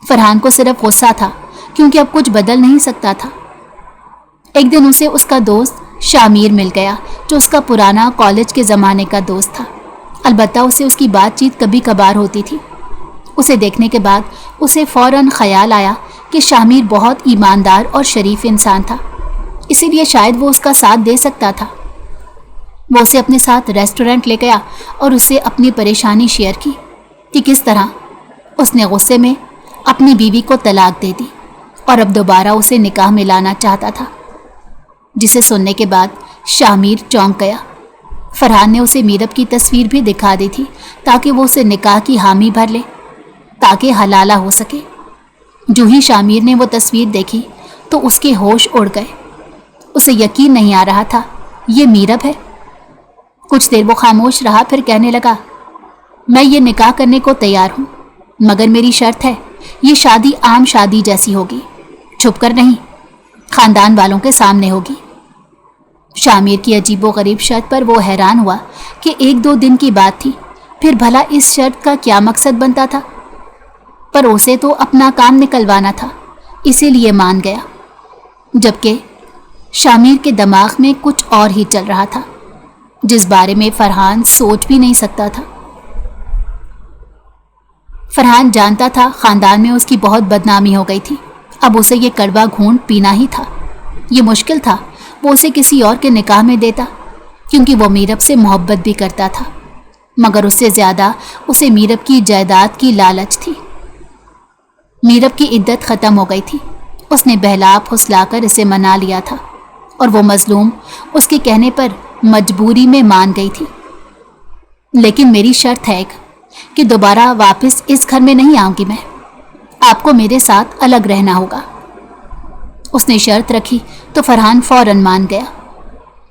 فرحان کو صرف غصہ تھا کیونکہ اب کچھ بدل نہیں سکتا تھا۔ ایک دن اسے اس کا دوست شامیر مل گیا جو اس کا پرانا کالج کے زمانے کا دوست تھا، البتہ اسے اس کی بات چیت کبھی کبھار ہوتی تھی۔ اسے دیکھنے کے بعد اسے فوراً خیال آیا کہ شامیر بہت ایماندار اور شریف انسان تھا، اسی لیے شاید وہ اس کا ساتھ دے سکتا تھا۔ وہ اسے اپنے ساتھ ریسٹورنٹ لے گیا اور اسے اپنی پریشانی شیئر کی کہ کس طرح اس نے غصے میں اپنی بیوی کو طلاق دے دی اور اب دوبارہ اسے نکاح میں لانا چاہتا تھا، جسے سننے کے بعد شامیر چونک گیا۔ فرحان نے اسے میرب کی تصویر بھی دکھا دی تھی تاکہ وہ اسے نکاح کی حامی بھر لے تاکہ حلالہ ہو سکے۔ جو ہی شامیر نے وہ تصویر دیکھی تو اس کے ہوش اڑ گئے۔ اسے یقین نہیں آ رہا تھا یہ میرب ہے۔ کچھ دیر وہ خاموش رہا، پھر کہنے لگا، میں یہ نکاح کرنے کو تیار ہوں، مگر میری شرط ہے یہ شادی عام شادی جیسی ہوگی، چھپ کر نہیں، خاندان والوں کے سامنے ہوگی۔ شامیر کی عجیب و غریب شرط پر وہ حیران ہوا کہ 1-2 دن کی بات تھی، پھر بھلا اس شرط کا کیا مقصد بنتا تھا؟ پر اسے تو اپنا کام نکلوانا تھا، اسی لیے مان گیا، جبکہ شامیر کے دماغ میں کچھ اور ہی چل رہا تھا جس بارے میں فرحان سوچ بھی نہیں سکتا تھا۔ فرحان جانتا تھا خاندان میں اس کی بہت بدنامی ہو گئی تھی، اب اسے یہ کڑوا گھونٹ پینا ہی تھا۔ یہ مشکل تھا وہ اسے کسی اور کے نکاح میں دیتا کیونکہ وہ میرب سے محبت بھی کرتا تھا، مگر اس سے زیادہ اسے میرب کی جائیداد کی لالچ تھی۔ میرب کی عدت ختم ہو گئی تھی، اس نے بہلا پھسلا کر اسے منا لیا تھا اور وہ مظلوم اس کے کہنے پر مجبوری میں مان گئی تھی، لیکن میری شرط ہے ایک کہ دوبارہ واپس اس گھر میں نہیں آؤں گی میں، آپ کو میرے ساتھ الگ رہنا ہوگا۔ اس نے شرط رکھی تو فرحان فوراً مان گیا۔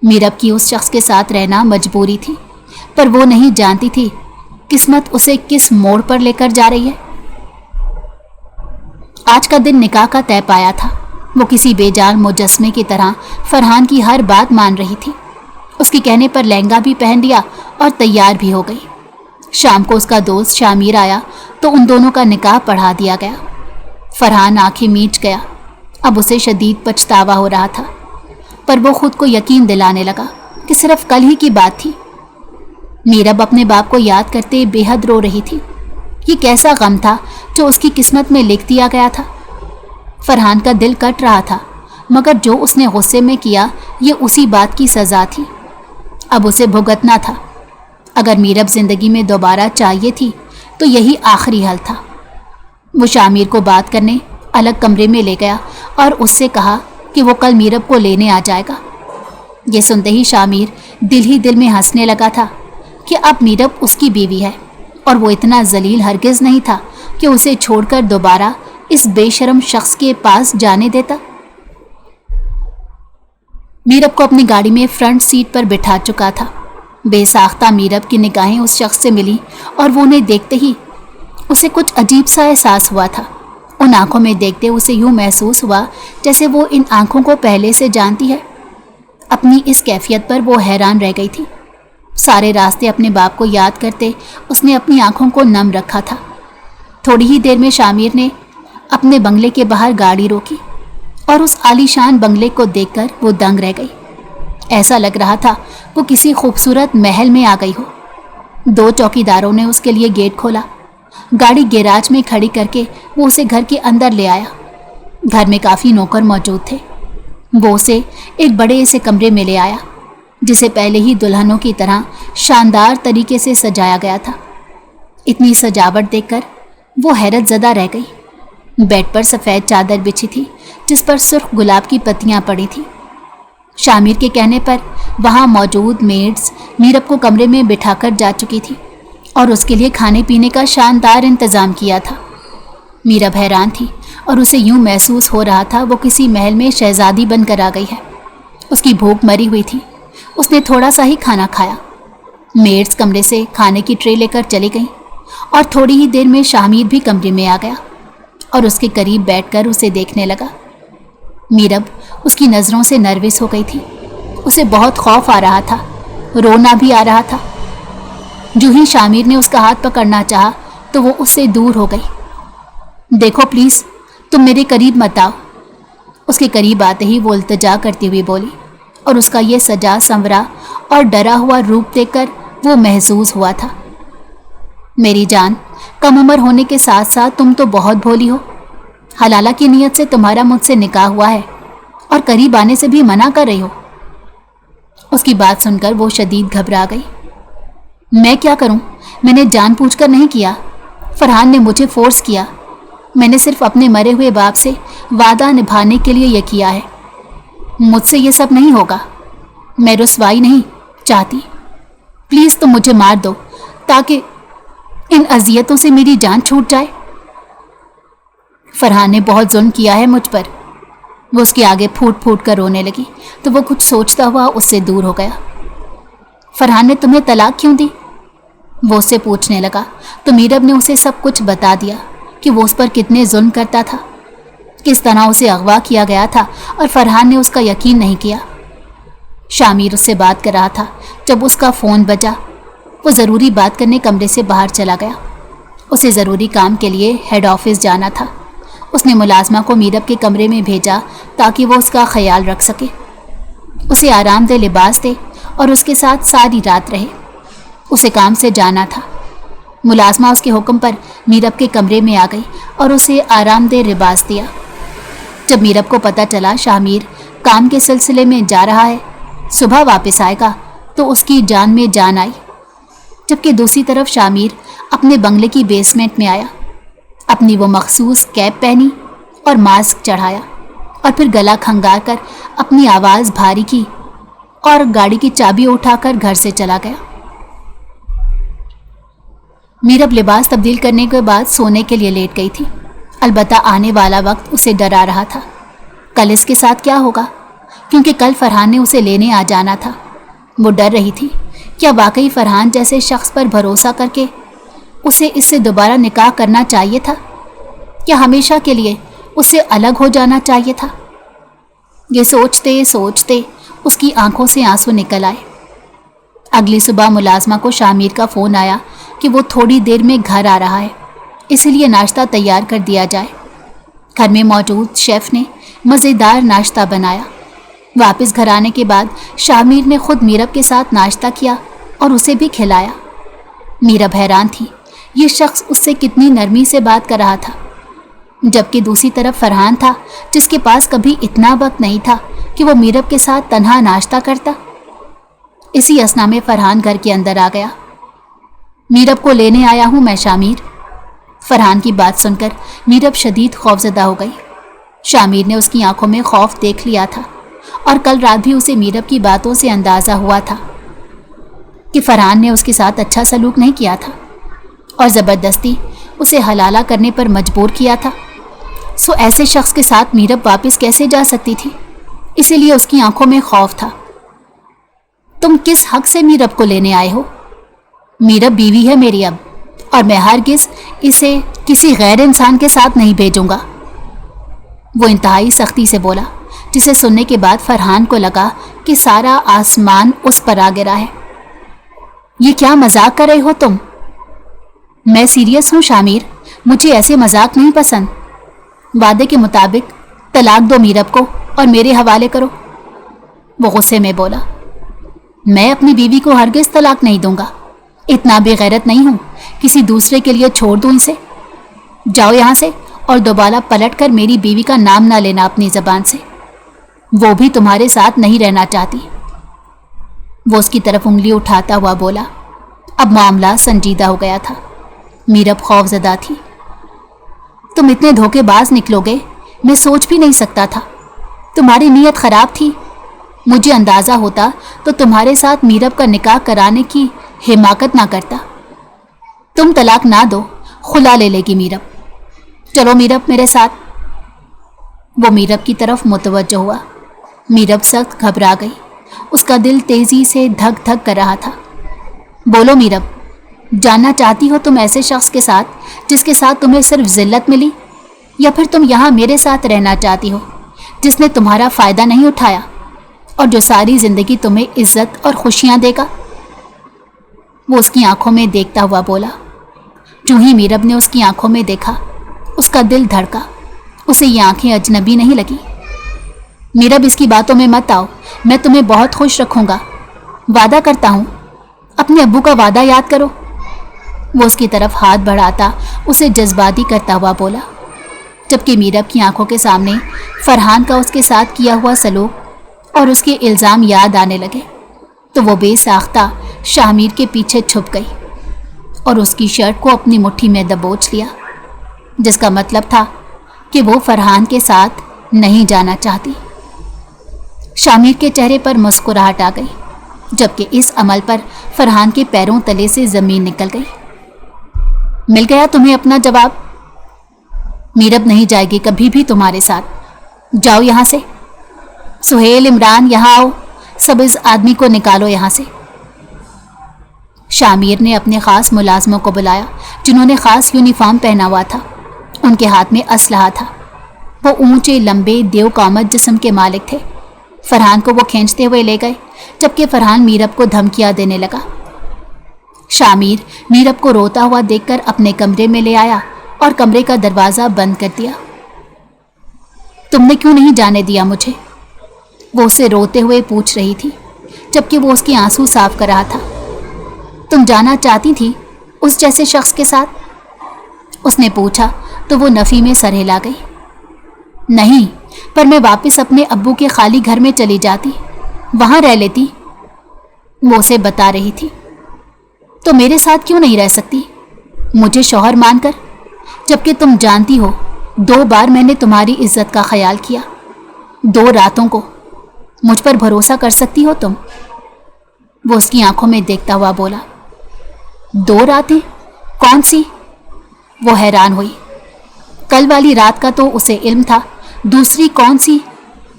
میرب کی اس شخص کے ساتھ رہنا مجبوری تھی، پر وہ نہیں جانتی تھی قسمت اسے کس موڑ پر لے کر جا رہی ہے۔ آج کا دن نکاح کا طے پایا تھا۔ وہ کسی بے جان مجسمے کی طرح فرحان کی ہر بات مان رہی تھی۔ اس کے کہنے پر لہنگا بھی پہن لیا اور تیار بھی ہو گئی۔ شام کو اس کا دوست شامیر آیا تو ان دونوں کا نکاح پڑھا دیا گیا۔ فرحان آنکھیں میچ گیا۔ اب اسے شدید پچھتاوا ہو رہا تھا، پر وہ خود کو یقین دلانے لگا کہ صرف کل ہی کی بات تھی۔ میرب اپنے باپ کو یاد کرتے بے حد رو رہی تھی۔ یہ کیسا غم تھا جو اس کی قسمت میں لکھ دیا گیا تھا۔ فرحان کا دل کٹ رہا تھا، مگر جو اس نے غصے میں کیا یہ اسی بات کی سزا تھی۔ اب اسے بھگتنا تھا۔ اگر میرب زندگی میں دوبارہ چاہیے تھی تو یہی آخری حل تھا۔ وہ شامیر کو بات کرنے الگ کمرے میں لے گیا اور اس سے کہا کہ وہ کل میرب کو لینے آ جائے گا۔ یہ سنتے ہی شامیر دل ہی دل میں ہنسنے لگا تھا کہ اب میرب اس کی بیوی ہے اور وہ اتنا ذلیل ہرگز نہیں تھا کہ اسے چھوڑ کر دوبارہ اس بے شرم شخص کے پاس جانے دیتا۔ میرب کو اپنی گاڑی میں فرنٹ سیٹ پر بٹھا چکا تھا۔ بے ساختہ میرب کی نگاہیں اس شخص سے ملی اور وہ انہیں دیکھتے ہی اسے کچھ عجیب سا احساس ہوا تھا۔ ان آنکھوں میں دیکھتے اسے یوں محسوس ہوا جیسے وہ ان آنکھوں کو پہلے سے جانتی ہے۔ اپنی اس کیفیت پر وہ حیران رہ گئی تھی۔ سارے راستے اپنے باپ کو یاد کرتے اس نے اپنی آنکھوں کو نم رکھا تھا۔ تھوڑی ہی دیر میں شامیر نے اپنے بنگلے کے باہر گاڑی روکی اور اس عالی شان بنگلے کو دیکھ کر وہ دنگ رہ گئی۔ ایسا لگ رہا تھا وہ کسی خوبصورت محل میں آ گئی ہو۔ 2 چوکیداروں نے اس کے لیے گیٹ کھولا۔ گاڑی گیراج میں کھڑی کر کے وہ اسے گھر کے اندر لے آیا۔ گھر میں کافی نوکر موجود تھے۔ وہ اسے ایک بڑے سے کمرے میں لے آیا جسے پہلے ہی دلہنوں کی طرح شاندار طریقے سے سجایا گیا تھا۔ اتنی سجاوٹ دیکھ کر وہ حیرت زدہ رہ گئی۔ بیڈ پر سفید چادر بچھی تھی جس پر سرخ گلاب کی پتیاں پڑی تھیں۔ شامیر کے کہنے پر وہاں موجود میڈز میرب کو کمرے میں بٹھا کر جا چکی تھی اور اس کے لیے کھانے پینے کا شاندار انتظام کیا تھا۔ میرب حیران تھی اور اسے یوں محسوس ہو رہا تھا وہ کسی محل میں شہزادی بن کر آ گئی ہے۔ اس کی بھوک مری ہوئی تھی۔ اس نے تھوڑا سا ہی کھانا کھایا۔ میڈز کمرے سے کھانے کی ٹرے لے کر چلی گئیں اور تھوڑی ہی دیر میں شامیر بھی کمرے میں آ گیا اور اس کے قریب بیٹھ کر اسے دیکھنے لگا۔ میرب اس کی نظروں سے نروس ہو گئی تھی۔ اسے بہت خوف آ رہا تھا، رونا بھی آ رہا تھا۔ جو ہی شامیر نے اس کا ہاتھ پکڑنا چاہا تو وہ اس سے دور ہو گئی۔ دیکھو پلیز، تم میرے قریب مت آؤ۔ اس کے قریب آتے ہی وہ التجا کرتی ہوئی بولی اور اس کا یہ سجا سنورا اور ڈرا ہوا روپ دیکھ کر وہ محظوظ ہوا تھا۔ میری جان، کم عمر ہونے کے ساتھ ساتھ تم تو بہت بھولی ہو۔ حلالہ کی نیت سے تمہارا مجھ سے نکاح ہوا ہے اور قریب آنے سے بھی منع کر رہی ہو۔ اس کی بات سن کر وہ شدید گھبرا گئی۔ میں کیا کروں؟ میں نے جان پوچھ کر نہیں کیا۔ فرحان نے مجھے فورس کیا۔ میں نے صرف اپنے مرے ہوئے باپ سے وعدہ نبھانے کے لیے یہ کیا ہے۔ مجھ سے یہ سب نہیں ہوگا۔ میں رسوائی نہیں چاہتی۔ پلیز تم مجھے مار دو تاکہ ان اذیتوں سے میری جان چھوٹ جائے۔ فرحان نے بہت ظلم کیا ہے مجھ پر۔ وہ اس کے آگے پھوٹ پھوٹ کر رونے لگی تو وہ کچھ سوچتا ہوا اس سے دور ہو گیا۔ فرحان نے تمہیں طلاق کیوں دی؟ وہ اس سے پوچھنے لگا تو میرب نے اسے سب کچھ بتا دیا کہ وہ اس پر کتنے ظلم کرتا تھا، کس طرح اسے اغوا کیا گیا تھا اور فرحان نے اس کا یقین نہیں کیا۔ شامیر اس سے بات کر رہا تھا جب اس کا فون بجا۔ وہ ضروری بات کرنے کمرے سے باہر چلا گیا۔ اسے ضروری کام کے لیے ہیڈ آفس جانا تھا۔ اس نے ملازمہ کو میرب کے کمرے میں بھیجا تاکہ وہ اس کا خیال رکھ سکے، اسے آرام دہ لباس دے اور اس کے ساتھ ساری رات رہے۔ اسے کام سے جانا تھا۔ ملازمہ اس کے حکم پر میرب کے کمرے میں آ گئی اور اسے آرام دہ لباس دیا۔ جب میرب کو پتہ چلا شامیر کام کے سلسلے میں جا رہا ہے، صبح واپس آئے گا، تو اس کی جان میں جان آئی۔ جبکہ دوسری طرف شامیر اپنے بنگلے کی بیسمنٹ میں آیا، اپنی وہ مخصوص کیپ پہنی اور ماسک چڑھایا اور پھر گلا کھنگار کر اپنی آواز بھاری کی اور گاڑی کی چابی اٹھا کر گھر سے چلا گیا۔ میرب لباس تبدیل کرنے کے بعد سونے کے لیے لیٹ گئی تھی، البتہ آنے والا وقت اسے ڈرا رہا تھا۔ کل اس کے ساتھ کیا ہوگا؟ کیونکہ کل فرحان نے اسے لینے آ جانا تھا۔ وہ ڈر رہی تھی، کیا واقعی فرحان جیسے شخص پر بھروسہ کر کے اسے اس سے دوبارہ نکاح کرنا چاہیے تھا، یا ہمیشہ کے لیے اس سے الگ ہو جانا چاہیے تھا؟ یہ سوچتے سوچتے اس کی آنکھوں سے آنسو نکل آئے۔ اگلی صبح ملازمہ کو شامیر کا فون آیا کہ وہ تھوڑی دیر میں گھر آ رہا ہے، اسی لیے ناشتہ تیار کر دیا جائے۔ گھر میں موجود شیف نے مزیدار ناشتہ بنایا۔ واپس گھر آنے کے بعد شامیر نے خود میرب کے ساتھ ناشتہ کیا اور اسے بھی کھلایا۔ میرب حیران تھی، یہ شخص اس سے کتنی نرمی سے بات کر رہا تھا، جبکہ دوسری طرف فرحان تھا جس کے پاس کبھی اتنا وقت نہیں تھا کہ وہ میرب کے ساتھ تنہا ناشتہ کرتا۔ اسی اثنا میں فرحان گھر کے اندر آ گیا۔ میرب کو لینے آیا ہوں میں شامیر۔ فرحان کی بات سن کر میرب شدید خوفزدہ ہو گئی۔ شامیر نے اس کی آنکھوں میں خوف دیکھ لیا تھا، اور کل رات بھی اسے میرب کی باتوں سے اندازہ ہوا تھا کہ فرحان نے اس کے ساتھ اچھا سلوک نہیں کیا تھا اور زبردستی اسے حلالہ کرنے پر مجبور کیا تھا۔ سو ایسے شخص کے ساتھ میرب واپس کیسے جا سکتی تھی؟ اسی لیے اس کی آنکھوں میں خوف تھا۔ تم کس حق سے میرب کو لینے آئے ہو؟ میرب بیوی ہے میری اب، اور میں ہرگز اسے کسی غیر انسان کے ساتھ نہیں بھیجوں گا۔ وہ انتہائی سختی سے بولا، جسے سننے کے بعد فرحان کو لگا کہ سارا آسمان اس پر آ گرا ہے۔ یہ کیا مذاق کر رہے ہو تم؟ میں سیریس ہوں شامیر، مجھے ایسے مذاق نہیں پسند۔ وعدے کے مطابق طلاق دو میرب کو اور میرے حوالے کرو۔ وہ غصے میں بولا، میں اپنی بیوی کو ہرگز طلاق نہیں دوں گا، اتنا بے غیرت نہیں ہوں کسی دوسرے کے لیے چھوڑ دوں اسے۔ جاؤ یہاں سے، اور دوبارہ پلٹ کر میری بیوی کا نام نہ لینا اپنی زبان سے، وہ بھی تمہارے ساتھ نہیں رہنا چاہتی۔ وہ اس کی طرف انگلی اٹھاتا ہوا بولا۔ اب معاملہ سنجیدہ ہو گیا تھا۔ میرب خوف زدہ تھی۔ تم اتنے دھوکے باز نکلو گے، میں سوچ بھی نہیں سکتا تھا۔ تمہاری نیت خراب تھی۔ مجھے اندازہ ہوتا تو تمہارے ساتھ میرب کا نکاح کرانے کی حماقت نہ کرتا۔ تم طلاق نہ دو، خلا لے لے گی میرب۔ چلو میرب میرے ساتھ۔ وہ میرب کی طرف متوجہ ہوا۔ میرب سخت گھبرا گئی، اس کا دل تیزی سے دھک دھک کر رہا تھا۔ بولو میرب، جاننا چاہتی ہو تم ایسے شخص کے ساتھ جس کے ساتھ تمہیں صرف ذلت ملی، یا پھر تم یہاں میرے ساتھ رہنا چاہتی ہو جس نے تمہارا فائدہ نہیں اٹھایا اور جو ساری زندگی تمہیں عزت اور خوشیاں دے گا؟ وہ اس کی آنکھوں میں دیکھتا ہوا بولا۔ جو ہی میرب نے اس کی آنکھوں میں دیکھا، اس کا دل دھڑکا۔ اسے یہ آنکھیں اجنبی نہیں لگی۔ میرب اس کی باتوں میں مت آؤ، میں تمہیں بہت خوش رکھوں گا، وعدہ کرتا ہوں۔ اپنے ابو کا وعدہ یاد کرو۔ وہ اس کی طرف ہاتھ بڑھاتا اسے جذباتی کرتا ہوا بولا، جبکہ میرب کی آنکھوں کے سامنے فرحان کا اس کے ساتھ کیا ہوا سلوک اور اس کے الزام یاد آنے لگے تو وہ بے ساختہ شامیر کے پیچھے چھپ گئی اور اس کی شرٹ کو اپنی مٹھی میں دبوچ لیا، جس کا مطلب تھا کہ وہ فرحان کے ساتھ نہیں جانا چاہتی۔ شامیر کے چہرے پر مسکراہٹ آ گئی، جبکہ اس عمل پر فرحان کے پیروں تلے سے زمین نکل گئی۔ مل گیا تمہیں اپنا جواب۔ میرب نہیں جائے گی کبھی بھی تمہارے ساتھ، جاؤ یہاں سے۔ سہیل، عمران، یہاں آؤ، سب اس آدمی کو نکالو یہاں سے۔ شامیر نے اپنے خاص ملازموں کو بلایا جنہوں نے خاص یونیفارم پہنا ہوا تھا۔ ان کے ہاتھ میں اسلحہ تھا۔ وہ اونچے لمبے دیو قامت جسم کے مالک تھے۔ فرحان کو وہ کھینچتے ہوئے لے گئے، جبکہ فرحان میرب کو دھمکیاں دینے لگا۔ شامیر میرب کو روتا ہوا دیکھ کر اپنے کمرے میں لے آیا اور کمرے کا دروازہ بند کر دیا۔ تم نے کیوں نہیں جانے دیا مجھے؟ وہ اسے روتے ہوئے پوچھ رہی تھی، جبکہ وہ اس کے آنسو صاف کر رہا تھا۔ تم جانا چاہتی تھی اس جیسے شخص کے ساتھ؟ اس نے پوچھا تو وہ نفی میں سر ہلا گئی۔ نہیں، پر میں واپس اپنے ابو کے خالی گھر میں چلی جاتی، وہاں رہ لیتی، وہ اسے بتا رہی تھی۔ تو میرے ساتھ کیوں نہیں رہ سکتی، مجھے شوہر مان کر؟ جبکہ تم جانتی ہو 2 بار میں نے تمہاری عزت کا خیال کیا، 2 راتوں کو۔ मुझ पर भरोसा कर सकती हो तुम? वो उसकी आंखों में देखता हुआ बोला। 2 रातें? कौन सी? वो हैरान हुई। कल वाली रात का तो उसे इल्म था, दूसरी कौन सी?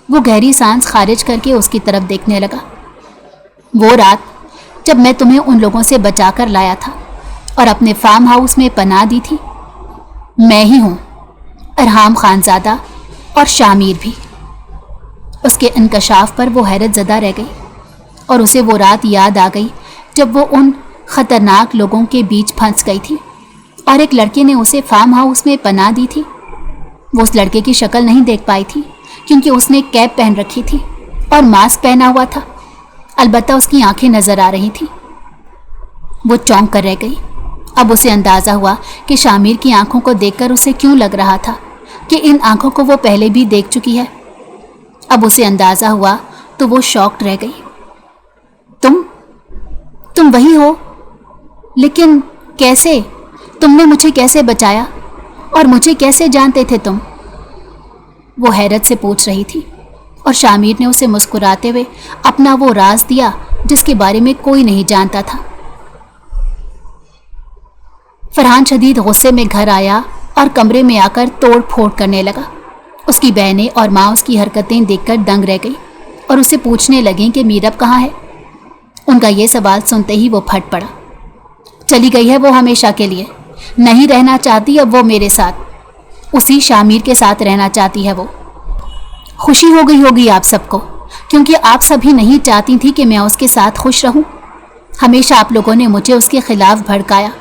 वो गहरी सांस खारिज करके उसकी तरफ देखने लगा। वो रात जब मैं तुम्हें उन लोगों से बचा कर लाया था और अपने फार्म हाउस में पनाह दी थी। मैं ही हूं, इरहाम खानजादा, और शामिर भी। उसके इंकशाफ पर वो हैरत ज़दा रह गई और उसे वो रात याद आ गई जब वो उन ख़तरनाक लोगों के बीच फंस गई थी और एक लड़के ने उसे फार्म हाउस में पनाह दी थी। वो उस लड़के की शक्ल नहीं देख पाई थी क्योंकि उसने कैप पहन रखी थी और मास्क पहना हुआ था, अलबत्ता उसकी आंखें नज़र आ रही थीं। वो चौंक कर रह गई। अब उसे अंदाज़ा हुआ कि शामिर की आंखों को देखकर उसे क्यों लग रहा था कि इन आंखों को वो पहले भी देख चुकी है। अब उसे अंदाज़ा हुआ तो वो शॉक्ड रह गई। तुम वही हो? लेकिन कैसे? तुमने मुझे कैसे बचाया और मुझे कैसे जानते थे तुम? वो हैरत से पूछ रही थी और शामिर ने उसे मुस्कुराते हुए अपना वो राज दिया जिसके बारे में कोई नहीं जानता था। फरहान शदीद गुस्से में घर आया और कमरे में आकर तोड़ फोड़ करने लगा। उसकी बहनें और माँ उसकी हरकतें देखकर दंग रह गई और उसे पूछने लगीं कि मीरब कहाँ है। उनका ये सवाल सुनते ही वो फट पड़ा। चली गई है वो हमेशा के लिए, नहीं रहना चाहती अब वो मेरे साथ, उसी शामिर के साथ रहना चाहती है वो। खुशी हो गई होगी आप सबको, क्योंकि आप सभी नहीं चाहती थी कि मैं उसके साथ खुश रहूं। हमेशा आप लोगों ने मुझे उसके खिलाफ भड़काया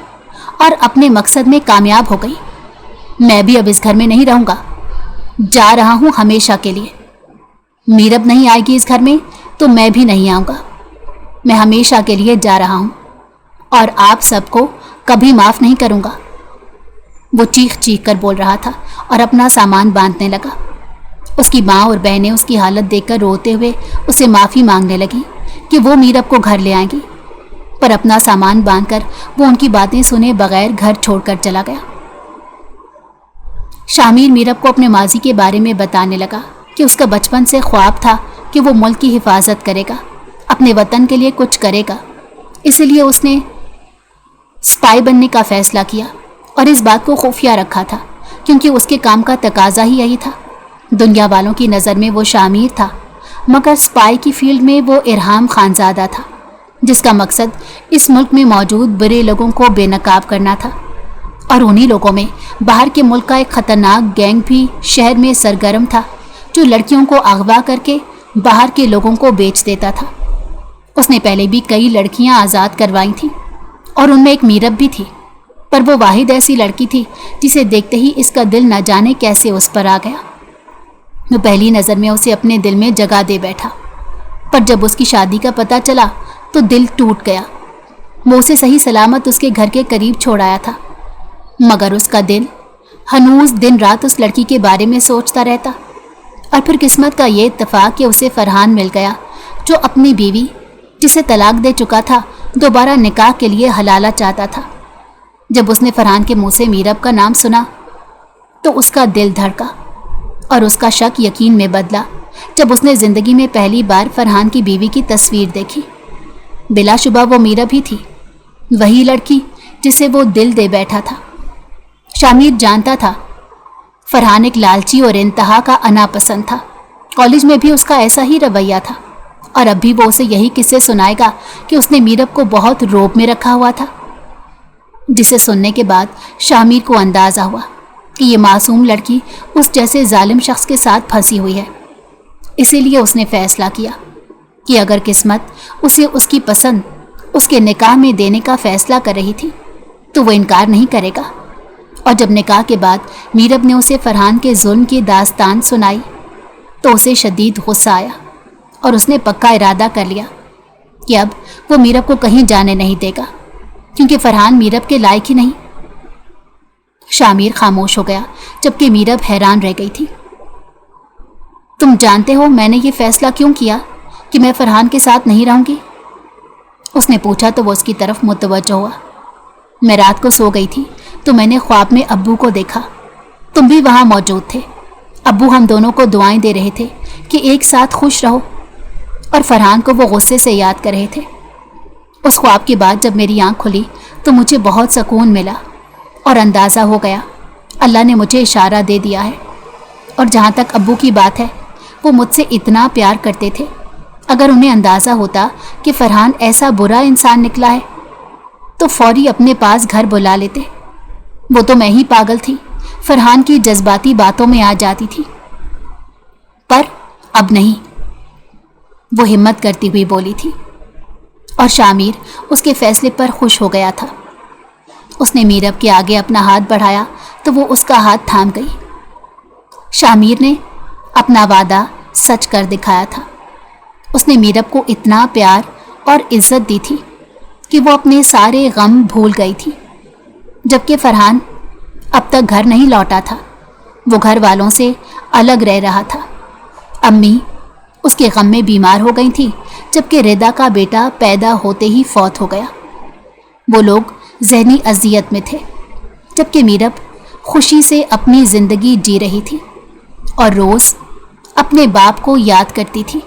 और अपने मकसद में कामयाब हो गई। मैं भी अब इस घर में नहीं रहूंगा, जा रहा हूं हमेशा के लिए। मीरब नहीं आएगी इस घर में तो मैं भी नहीं आऊँगा। मैं हमेशा के लिए जा रहा हूँ और आप सबको कभी माफ़ नहीं करूँगा। वो चीख चीख कर बोल रहा था और अपना सामान बांधने लगा। उसकी माँ और बहनें उसकी हालत देखकर रोते हुए उसे माफ़ी मांगने लगी कि वो मीरब को घर ले आएंगी, पर अपना सामान बांधकर वो उनकी बातें सुने बगैर घर छोड़कर चला गया। शामिर मीरब को अपने माजी के बारे में बताने लगा कि उसका बचपन से ख्वाब था कि वो मुल्क की हिफाजत करेगा, अपने वतन के लिए कुछ करेगा। इसलिए उसने स्पाई बनने का फ़ैसला किया और इस बात को खुफिया रखा था क्योंकि उसके काम का तकाजा ही यही था। दुनिया वालों की नज़र में वो शामिर था, मगर स्पाई की फील्ड में वो इरहाम खानजादा था, जिसका मकसद इस मुल्क में मौजूद बुरे लोगों को बेनकाब करना था। और उन्हीं लोगों में बाहर के मुल्क का एक ख़तरनाक गैंग भी शहर में सरगर्म था, जो लड़कियों को अगवा करके बाहर के लोगों को बेच देता था। उसने पहले भी कई लड़कियां आज़ाद करवाई थीं और उनमें एक मीरब भी थी, पर वो वाहिद ऐसी लड़की थी जिसे देखते ही इसका दिल न जाने कैसे उस पर आ गया। वो पहली नज़र में उसे अपने दिल में जगह दे बैठा, पर जब उसकी शादी का पता चला तो दिल टूट गया। वो उसे सही सलामत उसके घर के करीब छोड़ आया था, मगर उसका दिल हनूज दिन रात उस लड़की के बारे में सोचता रहता। और फिर किस्मत का ये इत्तेफाक कि उसे फरहान मिल गया, जो अपनी बीवी जिसे तलाक दे चुका था दोबारा निकाह के लिए हलाला चाहता था। जब उसने फरहान के मुंह से मीरब का नाम सुना तो उसका दिल धड़का और उसका शक यकीन में बदला जब उसने ज़िंदगी में पहली बार फरहान की बीवी की तस्वीर देखी। बिलाशुबा वो मीरब ही थी, वही लड़की जिसे वो दिल दे बैठा था। शामिर जानता था फरहान एक लालची और इंतहा का अना पसंद था। कॉलेज में भी उसका ऐसा ही रवैया था और अब भी वो उसे यही किस्से सुनाएगा कि उसने मीरब को बहुत रोब में रखा हुआ था। जिसे सुनने के बाद शामिर को अंदाज़ा हुआ कि ये मासूम लड़की उस जैसे जालिम शख्स के साथ फंसी हुई है। इसीलिए उसने फ़ैसला किया कि अगर किस्मत उसे उसकी पसंद उसके निकाह में देने का फ़ैसला कर रही थी तो वो इनकार नहीं करेगा। और जब निकाह के बाद मीरब ने उसे फरहान के जुल्म की दास्तान सुनाई तो उसे शदीद गुस्सा आया और उसने पक्का इरादा कर लिया कि अब वो मीरब को कहीं जाने नहीं देगा, क्योंकि फरहान मीरब के लायक ही नहीं। शामिर खामोश हो गया जबकि मीरब हैरान रह गई थी। तुम जानते हो मैंने ये फैसला क्यों किया कि मैं फरहान के साथ नहीं रहूंगी? उसने पूछा तो वो उसकी तरफ मुतवज्जो हुआ। मैं रात को सो गई थी तो मैंने ख्वाब में अब्बू को देखा, तुम भी वहाँ मौजूद थे। अब्बू हम दोनों को दुआएं दे रहे थे कि एक साथ खुश रहो, اور فرحان کو وہ غصے سے یاد کر رہے تھے۔ اس خواب کے بعد جب میری آنکھ کھلی تو مجھے بہت سکون ملا اور اندازہ ہو گیا اللہ نے مجھے اشارہ دے دیا ہے۔ اور جہاں تک ابو کی بات ہے، وہ مجھ سے اتنا پیار کرتے تھے، اگر انہیں اندازہ ہوتا کہ فرحان ایسا برا انسان نکلا ہے تو فوری اپنے پاس گھر بلا لیتے۔ وہ تو میں ہی پاگل تھی، فرحان کی جذباتی باتوں میں آ جاتی تھی، پر اب نہیں، وہ ہمت کرتی ہوئی بولی تھی۔ اور شامیر اس کے فیصلے پر خوش ہو گیا تھا۔ اس نے میرب کے آگے اپنا ہاتھ بڑھایا تو وہ اس کا ہاتھ تھام گئی۔ شامیر نے اپنا وعدہ سچ کر دکھایا تھا۔ اس نے میرب کو اتنا پیار اور عزت دی تھی کہ وہ اپنے سارے غم بھول گئی تھی، جبکہ فرحان اب تک گھر نہیں لوٹا تھا۔ وہ گھر والوں سے الگ رہ رہا تھا۔ امی اس کے غم میں بیمار ہو گئی تھی، جبکہ ردا کا بیٹا پیدا ہوتے ہی فوت ہو گیا۔ وہ لوگ ذہنی اذیت میں تھے، جبکہ میرب خوشی سے اپنی زندگی جی رہی تھی اور روز اپنے باپ کو یاد کرتی تھی۔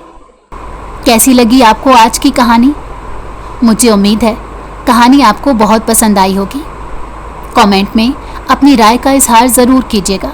کیسی لگی آپ کو آج کی کہانی؟ مجھے امید ہے کہانی آپ کو بہت پسند آئی ہوگی۔ کامنٹ میں اپنی رائے کا اظہار ضرور کیجیے گا۔